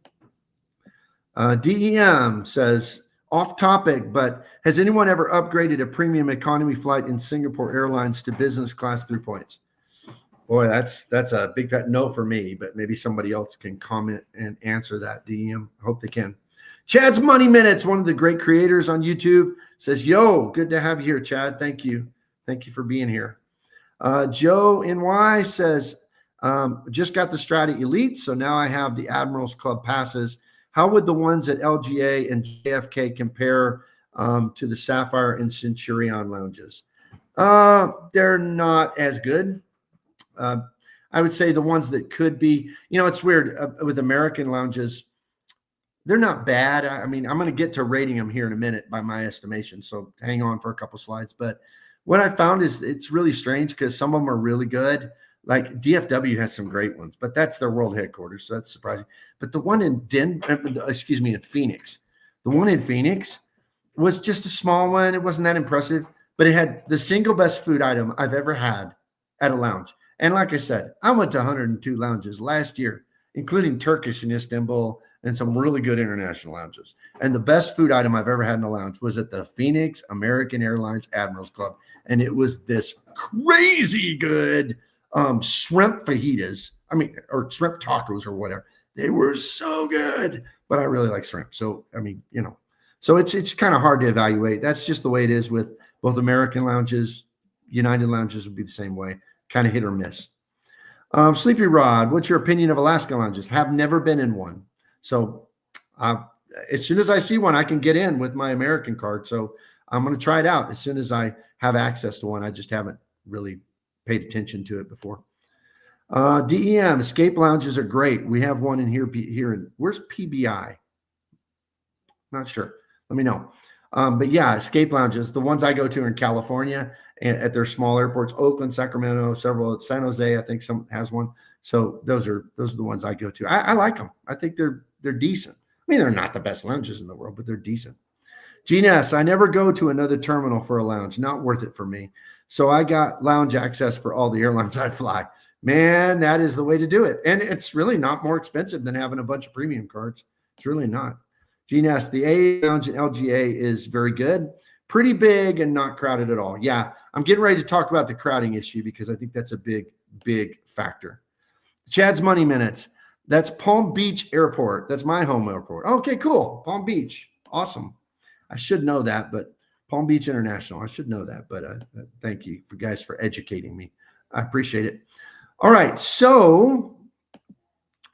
DEM says, off topic, but has anyone ever upgraded a premium economy flight in Singapore Airlines to business class through points? Boy, that's a big fat no for me, but maybe somebody else can comment and answer that, DEM. I hope they can. Chad's Money Minutes, one of the great creators on YouTube, says, yo, good to have you here, Chad. Thank you. Thank you for being here. Joe NY says, just got the Strata Elite, so now I have the Admirals Club passes. How would the ones at LGA and JFK compare to the Sapphire and Centurion lounges? They're not as good. I would say the ones that could be, it's weird with American lounges. They're not bad. I mean, I'm going to get to rating them here in a minute by my estimation. So hang on for a couple slides. But what I found is it's really strange because some of them are really good. Like DFW has some great ones, but that's their world headquarters. So that's surprising. But the one in in Phoenix, the one in Phoenix was just a small one. It wasn't that impressive, but it had the single best food item I've ever had at a lounge. And like I said, I went to 102 lounges last year, including Turkish in Istanbul, and some really good international lounges. And the best food item I've ever had in a lounge was at the Phoenix American Airlines Admirals Club. And it was this crazy good shrimp fajitas. I mean, or shrimp tacos or whatever. They were so good, but I really like shrimp. So, I mean, so it's kind of hard to evaluate. That's just the way it is with both American lounges. United lounges would be the same way, kind of hit or miss. Sleepy Rod, what's your opinion of Alaska lounges? Have never been in one. So as soon as I see one, I can get in with my American card. So I'm going to try it out as soon as I have access to one. I just haven't really paid attention to it before. DEM, escape lounges are great. We have one in here. Where's PBI? Not sure. Let me know. But yeah, escape lounges, the ones I go to in California at their small airports, Oakland, Sacramento, several, San Jose, I think some has one. So those are the ones I go to. I like them. I think they're decent. I mean, they're not the best lounges in the world, but they're decent. GNS, I never go to another terminal for a lounge. Not worth it for me. So I got lounge access for all the airlines I fly. Man, that is the way to do it. And it's really not more expensive than having a bunch of premium cards. It's really not. GNS, the A lounge in LGA is very good. Pretty big and not crowded at all. Yeah, I'm getting ready to talk about the crowding issue because I think that's a big, big factor. Chad's Money Minutes. That's Palm Beach Airport. That's my home airport. Okay, cool. Palm Beach. Awesome. I should know that, but Palm Beach International. I should know that, but thank you guys for educating me. I appreciate it. All right, so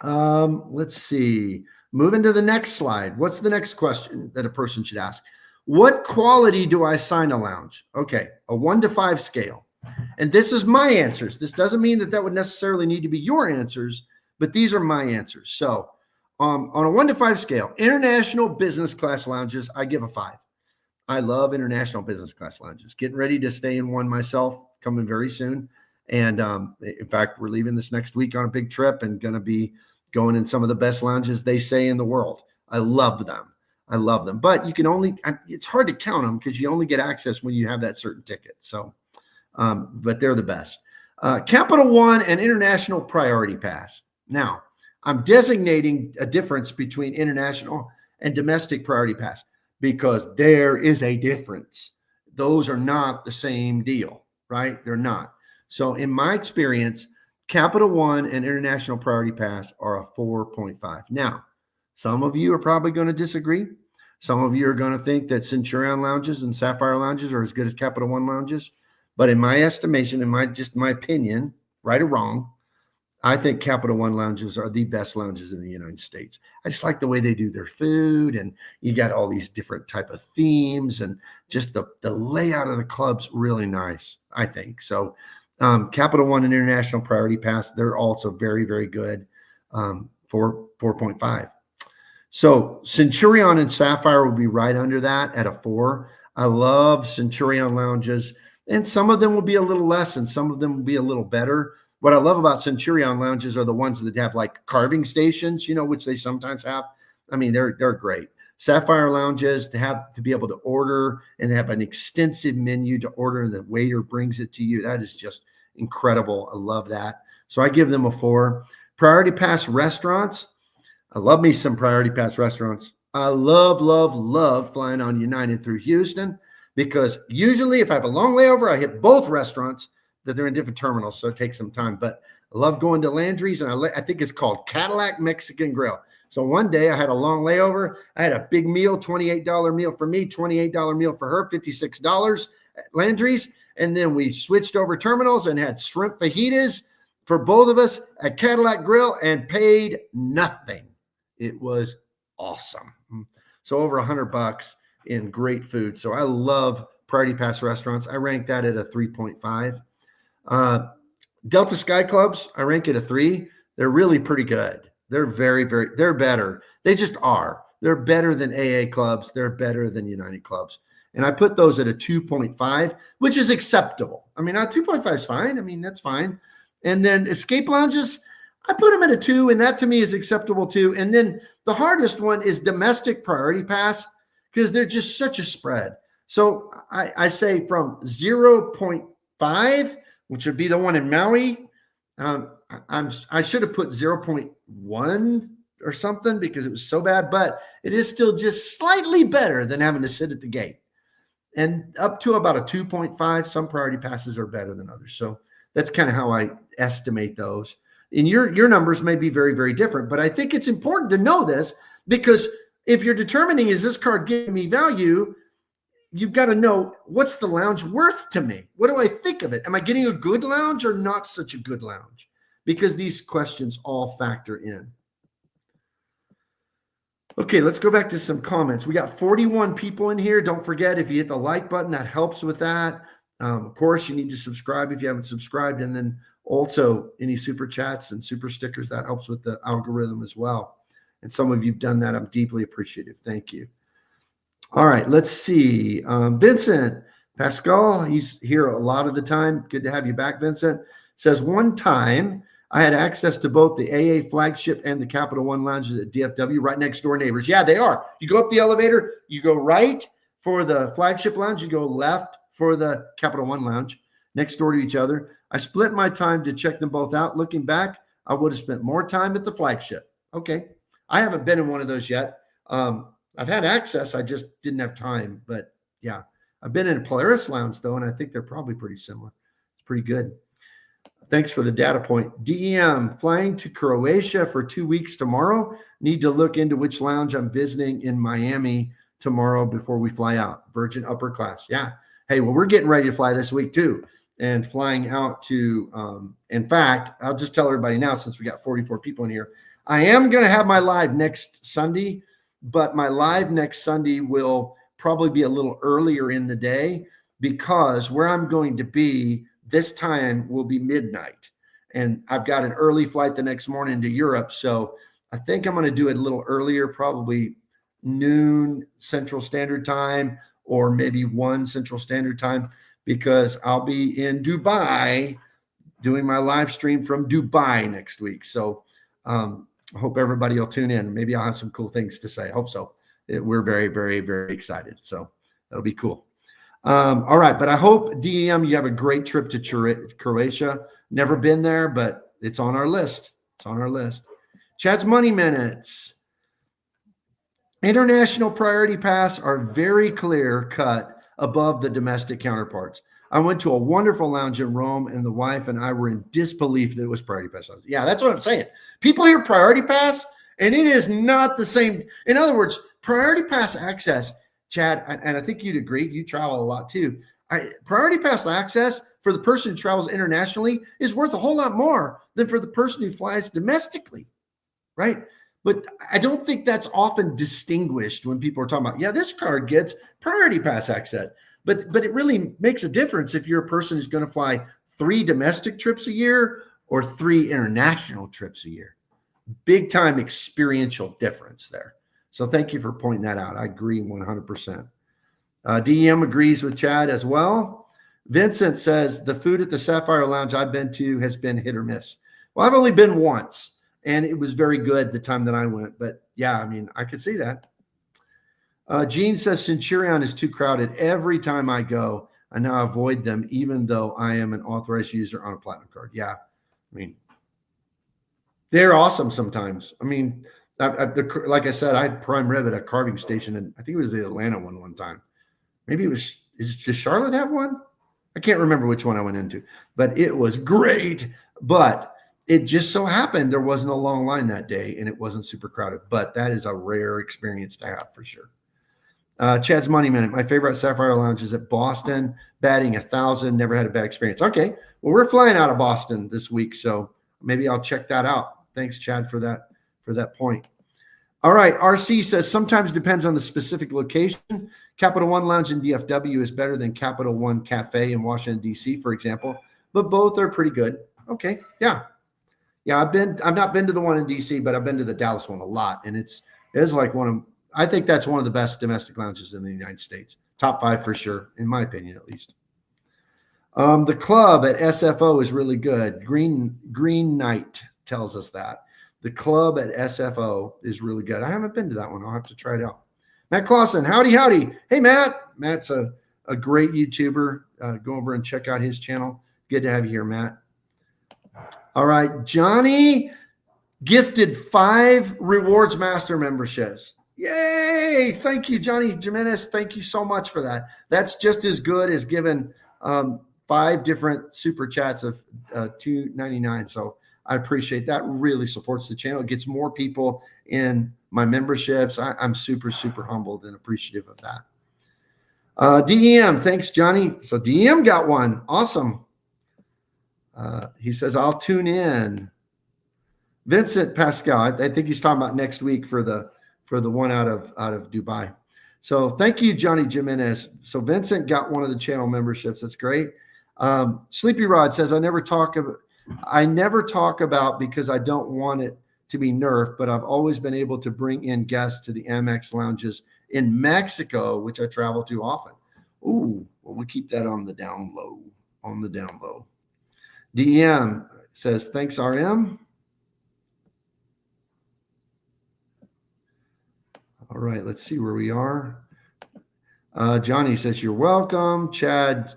let's see. Moving to the next slide. What's the next question that a person should ask? What quality do I assign a lounge? Okay, a 1 to 5 scale. And this is my answers. This doesn't mean that would necessarily need to be your answers, but these are my answers. So on a 1 to 5 scale, international business class lounges, I give a 5. I love international business class lounges. Getting ready to stay in one myself, coming very soon. And in fact, we're leaving this next week on a big trip and going to be going in some of the best lounges they say in the world. I love them. I love them. But you can only, it's hard to count them because you only get access when you have that certain ticket. So, but they're the best. Capital One and International Priority Pass. Now, I'm designating a difference between international and domestic Priority Pass because there is a difference. Those are not the same deal, right? They're not. So in my experience, Capital One and International Priority Pass are a 4.5. Now, some of you are probably going to disagree. Some of you are going to think that Centurion lounges and Sapphire lounges are as good as Capital One lounges. But in my estimation, in my opinion, right or wrong, I think Capital One lounges are the best lounges in the United States. I just like the way they do their food, and you got all these different type of themes, and just the layout of the club's really nice, I think. So Capital One and International Priority Pass, they're also very, very good for 4.5. So Centurion and Sapphire will be right under that at a 4. I love Centurion lounges, and some of them will be a little less and some of them will be a little better. What I love about Centurion lounges are the ones that have like carving stations, which they sometimes have. I mean, they're great. Sapphire lounges to be able to order and have an extensive menu to order, and the waiter brings it to you. That is just incredible. I love that. So I give them a 4. Priority Pass restaurants. I love me some Priority Pass restaurants. I love, love, love flying on United through Houston because usually if I have a long layover, I hit both restaurants that they're in different terminals. So it takes some time, but I love going to Landry's, and I think it's called Cadillac Mexican Grill. So one day I had a long layover. I had a big meal, $28 meal for me, $28 meal for her, $56 at Landry's. And then we switched over terminals and had shrimp fajitas for both of us at Cadillac Grill and paid nothing. It was awesome. So over $100 in great food. So I love Priority Pass restaurants. I rank that at a 3.5. Delta Sky Clubs, I rank it a 3. They're really pretty good. They're very, very, they're better. They just are. They're better than AA clubs. They're better than United clubs. And I put those at a 2.5, which is acceptable. I mean, 2.5 is fine. I mean, that's fine. And then escape lounges, I put them at a 2, and that to me is acceptable too. And then the hardest one is domestic Priority Pass because they're just such a spread. So I say from 0.5, which would be the one in Maui. I should have put 0.1 or something because it was so bad, but it is still just slightly better than having to sit at the gate. And up to about a 2.5, some priority passes are better than others. So that's kind of how I estimate those. And your numbers may be very, very different, but I think it's important to know this because if you're determining, is this card giving me value, you've got to know, what's the lounge worth to me? What do I think of it? Am I getting a good lounge or not such a good lounge? Because these questions all factor in. Okay, let's go back to some comments. We got 41 people in here. Don't forget, if you hit the like button, that helps with that. Of course, you need to subscribe if you haven't subscribed. And then also any super chats and super stickers, that helps with the algorithm as well. And some of you've done that. I'm deeply appreciative. Thank you. All right, let's see. Vincent Pascal, he's here a lot of the time. Good to have you back, Vincent. Says, one time I had access to both the AA flagship and the Capital One lounges at DFW, right next door neighbors. Yeah, they are. You go up the elevator, you go right for the flagship lounge, you go left for the Capital One lounge, next door to each other. I split my time to check them both out. Looking back, I would have spent more time at the flagship. Okay. I haven't been in one of those yet. I've had access. I just didn't have time. But yeah, I've been in a Polaris lounge though, and I think they're probably pretty similar. It's pretty good. Thanks for the data point. DEM, flying to Croatia for 2 weeks tomorrow. Need to look into which lounge I'm visiting in Miami tomorrow before we fly out. Virgin upper class. Yeah. Hey, well, we're getting ready to fly this week too. And flying out to, in fact, I'll just tell everybody now, since we got 44 people in here, I am going to have my live next Sunday, but my live next Sunday will probably be a little earlier in the day because where I'm going to be this time will be midnight. And I've got an early flight the next morning to Europe. So I think I'm going to do it a little earlier, probably noon Central Standard Time or maybe 1 Central Standard Time, because I'll be in Dubai doing my live stream from Dubai next week. So I hope everybody will tune in. Maybe I'll have some cool things to say. I hope so. We're very, very, very excited. So that'll be cool. All right. But I hope, DEM, you have a great trip to Croatia. Never been there, but it's on our list. It's on our list. Chad's Money Minutes. International priority pass are very clear cut above the domestic counterparts. I went to a wonderful lounge in Rome, and the wife and I were in disbelief that it was priority pass. Yeah, that's what I'm saying. People hear priority pass, and it is not the same. In other words, priority pass access, Chad, and I think you'd agree, you travel a lot too. Priority pass access for the person who travels internationally is worth a whole lot more than for the person who flies domestically, right? But I don't think that's often distinguished when people are talking about, yeah, this card gets priority pass access. But it really makes a difference if you're a person who's going to fly 3 domestic trips a year or 3 international trips a year. Big time experiential difference there. So thank you for pointing that out. I agree 100%. DEM agrees with Chad as well. Vincent says, the food at the Sapphire Lounge I've been to has been hit or miss. Well, I've only been once, and it was very good the time that I went. But yeah, I mean, I could see that. Gene says Centurion is too crowded. Every time I go, I now avoid them, even though I am an authorized user on a platinum card. Yeah, I mean, they're awesome sometimes. I mean, like I said, I had prime rib at a carving station, and I think it was the Atlanta one time. Maybe does Charlotte have one? I can't remember which one I went into, but it was great. But it just so happened there wasn't a long line that day, and it wasn't super crowded. But that is a rare experience to have for sure. Chad's Money Minute. My favorite Sapphire Lounge is at Boston, batting 1,000. Never had a bad experience. Okay, well, we're flying out of Boston this week, so maybe I'll check that out. Thanks, Chad, for that point. All right, RC says sometimes depends on the specific location. Capital One Lounge in DFW is better than Capital One Cafe in Washington D.C., for example, but both are pretty good. Okay, yeah. I've not been to the one in D.C., but I've been to the Dallas one a lot, and it is like I think that's one of the best domestic lounges in the United States. Top 5 for sure, in my opinion, at least. The club at SFO is really good. Green Knight tells us that. The club at SFO is really good. I haven't been to that one. I'll have to try it out. Matt Clausen, howdy. Hey, Matt. Matt's a great YouTuber. Go over and check out his channel. Good to have you here, Matt. All right, Johnny gifted 5 Rewards Master memberships. Yay! Thank you, Johnny Jimenez. Thank you so much for that. That's just as good as giving 5 different super chats of $2.99. So I appreciate that. Really supports the channel. It gets more people in my memberships. I'm super, super humbled and appreciative of that. DEM, thanks, Johnny. So DEM got one. Awesome. He says, I'll tune in. Vincent Pascal, I think he's talking about next week for the one out of Dubai. So thank you, Johnny Jimenez. So Vincent got one of the channel memberships. That's great. Sleepy Rod says, I never talk about because I don't want it to be nerfed, but I've always been able to bring in guests to the Amex lounges in Mexico, which I travel to often. Ooh, well, we keep that on the down low. DM says, thanks, RM. All right, let's see where we are. Johnny says, you're welcome. Chad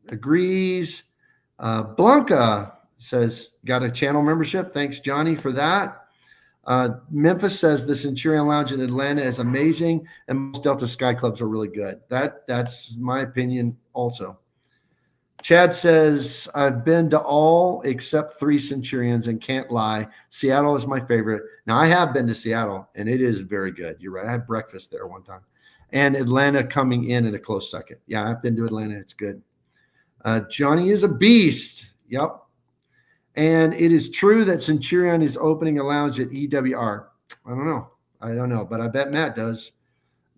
agrees. Blanca says, got a channel membership. Thanks, Johnny, for that. Memphis says the Centurion Lounge in Atlanta is amazing, and most Delta Sky Clubs are really good. That's my opinion also. Chad says, I've been to all except 3 Centurions and can't lie. Seattle is my favorite. Now, I have been to Seattle, and it is very good. You're right. I had breakfast there one time. And Atlanta coming in a close second. Yeah, I've been to Atlanta. It's good. Johnny is a beast. Yep. And it is true that Centurion is opening a lounge at EWR. I don't know, but I bet Matt does.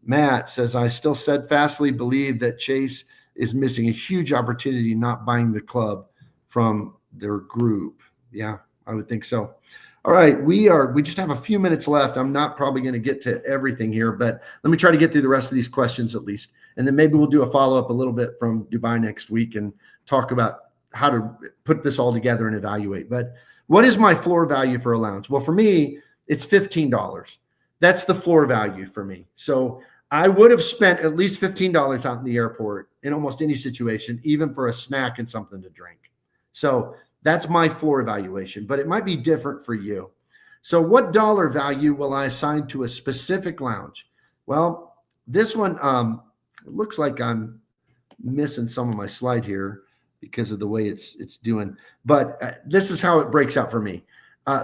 Matt says, I still steadfastly believe that Chase is missing a huge opportunity not buying the club from their group. Yeah, I would think so. All right, we just have a few minutes left. I'm not probably going to get to everything here, but let me try to get through the rest of these questions at least. And then maybe we'll do a follow-up a little bit from Dubai next week and talk about how to put this all together and evaluate. But what is my floor value for a lounge? Well, for me, it's $15. That's the floor value for me. So I would have spent at least $15 out in the airport in almost any situation, even for a snack and something to drink. So that's my floor evaluation, but it might be different for you. So what dollar value will I assign to a specific lounge? Well, this one, it looks like I'm missing some of my slide here because of the way it's doing, but this is how it breaks out for me.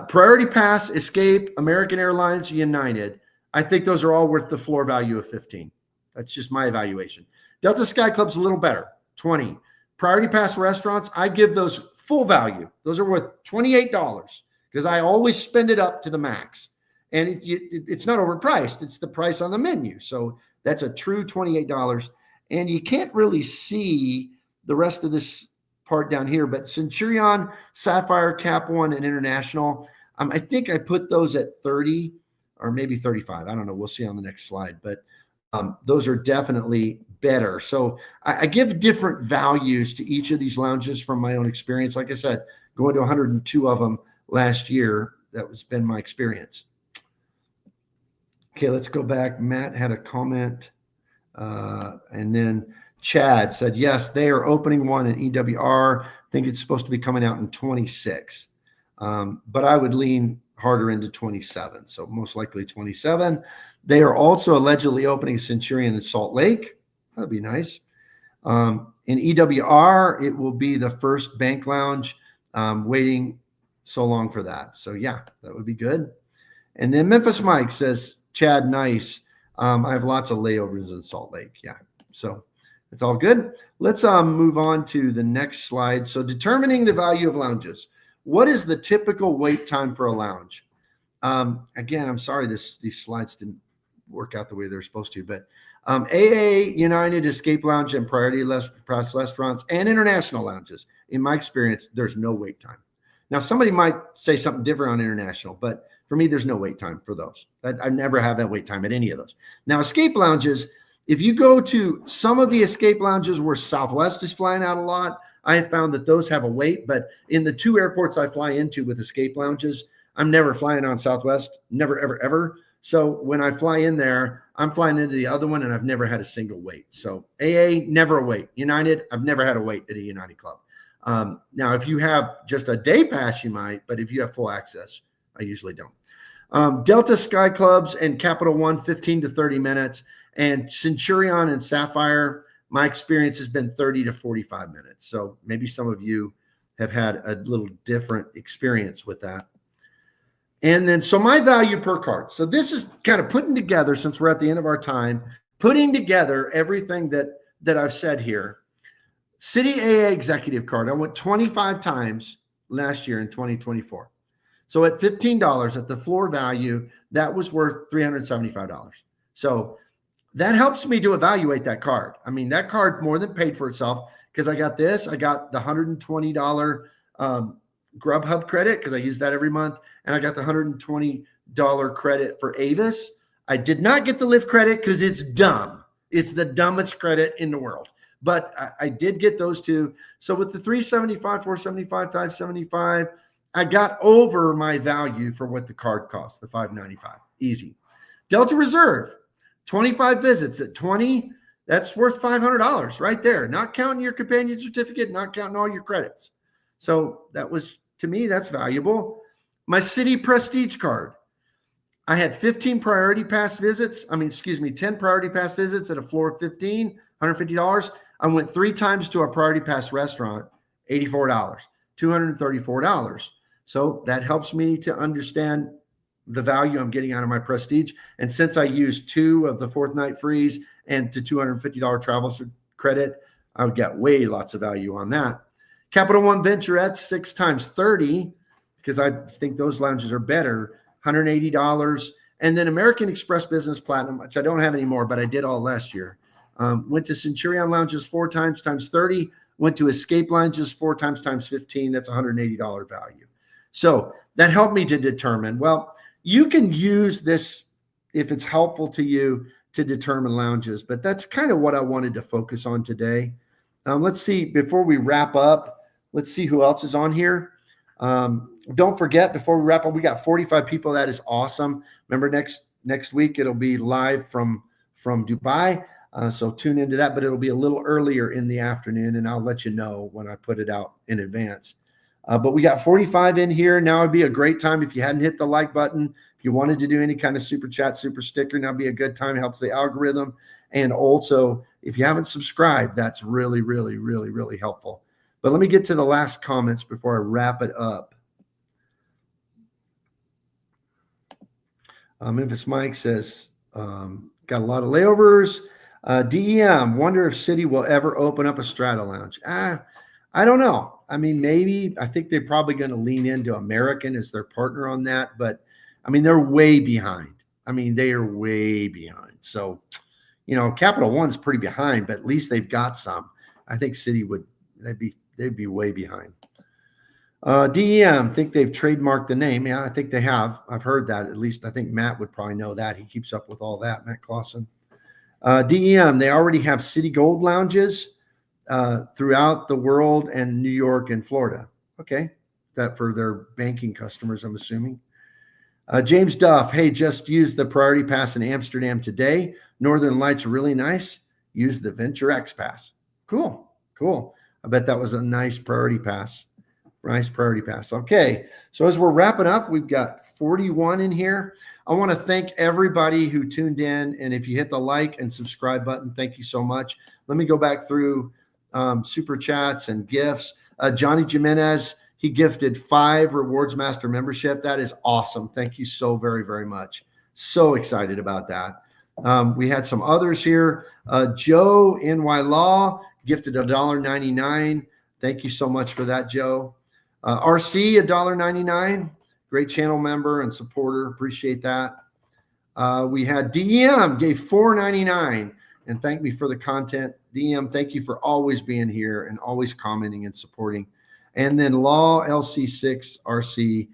Priority Pass, Escape, American Airlines, United. I think those are all worth the floor value of 15. That's just my evaluation. Delta Sky Club's a little better, 20. Priority Pass restaurants, I give those full value. Those are worth $28 because I always spend it up to the max. And it's not overpriced. It's the price on the menu. So that's a true $28. And you can't really see the rest of this part down here, but Centurion, Sapphire, Cap One, and International, I think I put those at 30 or maybe 35. I don't know. We'll see on the next slide, but those are definitely better. So I give different values to each of these lounges from my own experience. Like I said, going to 102 of them last year, that was been my experience. Okay, let's go back. Matt had a comment. And then Chad said, yes, they are opening one in EWR. I think it's supposed to be coming out in 26. But I would lean harder into 27. So most likely 27. They are also allegedly opening Centurion in Salt Lake. That'd be nice. In EWR, it will be the first bank lounge. Waiting so long for that. So yeah, that would be good. And then Memphis Mike says, Chad, nice. I have lots of layovers in Salt Lake. Yeah. So it's all good. Let's move on to the next slide. So determining the value of lounges. What is the typical wait time for a lounge? Again, I'm sorry these slides didn't work out the way they're supposed to, but AA, United, Escape Lounge, and Priority Pass restaurants and international lounges, in my experience, there's no wait time. Now, somebody might say something different on international, but for me, there's no wait time for those. I never have that wait time at any of those. Now, escape lounges, if you go to some of the escape lounges where Southwest is flying out a lot, I have found that those have a wait. But in the 2 airports I fly into with escape lounges, I'm never flying on Southwest, never, ever, ever. So when I fly in there, I'm flying into the other one, and I've never had a single wait. So AA, never a wait. United, I've never had a wait at a United Club. Now, if you have just a day pass, you might, but if you have full access, I usually don't. Delta Sky Clubs and Capital One, 15 to 30 minutes. And Centurion and Sapphire, my experience has been 30 to 45 minutes. So maybe some of you have had a little different experience with that. And then, so my value per card. So this is kind of putting together, since we're at the end of our time, putting together everything that I've said here. City AA Executive Card, I went 25 times last year in 2024. So at $15 at the floor value, that was worth $375. So that helps me to evaluate that card. I mean, that card more than paid for itself, because I got this. I got the $120 Grubhub credit because I use that every month. And I got the $120 credit for Avis. I did not get the Lyft credit because it's dumb. It's the dumbest credit in the world. But I did get those two. So with the $375, $475, $575, I got over my value for what the card costs, the $595. Easy. Delta Reserve, 25 visits at 20. That's worth $500 right there. Not counting your companion certificate, not counting all your credits. So that was, to me, that's valuable. My City Prestige card. I had 15 priority pass visits. 10 priority pass visits at a floor of 15, $150. I went 3 times to a priority pass restaurant, $84, $234. So that helps me to understand the value I'm getting out of my Prestige. And since I used 2 of the 4th night frees and the $250 travel credit, I would get lots of value on that. Capital One Venturettes, 6 times 30, because I think those lounges are better, $180. And then American Express Business Platinum, which I don't have anymore, but I did all last year. Went to Centurion Lounges 4 times 30. Went to Escape Lounges 4 times 15. That's $180 value. So that helped me to determine, well, you can use this if it's helpful to you to determine lounges, but that's kind of what I wanted to focus on today. Let's see, before we wrap up, let's see who else is on here. Don't forget, before we wrap up, we got 45 people. That is awesome. Remember, next week, it'll be live from Dubai. So tune into that, but it'll be a little earlier in the afternoon, and I'll let you know when I put it out in advance. But we got 45 in here. Now would be a great time if you hadn't hit the like button. If you wanted to do any kind of super chat, super sticker, now would be a good time. It helps the algorithm. And also, if you haven't subscribed, that's really, really, really, really helpful. But let me get to the last comments before I wrap it up. Memphis Mike says, got a lot of layovers. DEM, wonder if City will ever open up a Strata Lounge. I don't know. I mean, maybe. I think they're probably going to lean into American as their partner on that. But, I mean, they're way behind. They are way behind. So, Capital One's pretty behind, but at least they've got some. I think City they'd be way behind. DEM, think they've trademarked the name. Yeah, I think they have. I've heard that. At least I think Matt would probably know that. He keeps up with all that, Matt Clausen. DEM, they already have City Gold lounges throughout the world and New York and Florida. Okay, that for their banking customers, I'm assuming. James Duff, hey, just use the priority pass in Amsterdam today. Northern Lights are really nice. Use the Venture X pass. Cool. I bet that was a nice priority pass. Nice priority pass. Okay, so as we're wrapping up, we've got 41 in here. I want to thank everybody who tuned in. And if you hit the like and subscribe button, thank you so much. Let me go back through super chats and gifts. Johnny Jimenez, he gifted 5 Rewards Master membership. That is awesome. Thank you so very, very much. So excited about that. We had some others here. Joe NY Law gifted $1.99. Thank you so much for that, Joe. RC, $1.99. Great channel member and supporter. Appreciate that. We had DEM gave $4.99 and thanked me for the content. DEM, thank you for always being here and always commenting and supporting. And then Law LC6 RC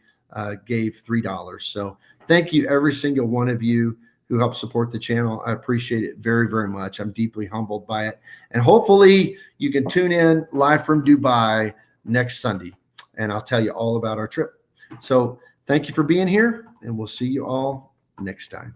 gave $3. So thank you, every single one of you who helped support the channel. I appreciate it very, very much. I'm deeply humbled by it. And hopefully you can tune in live from Dubai next Sunday, and I'll tell you all about our trip. So thank you for being here, and we'll see you all next time.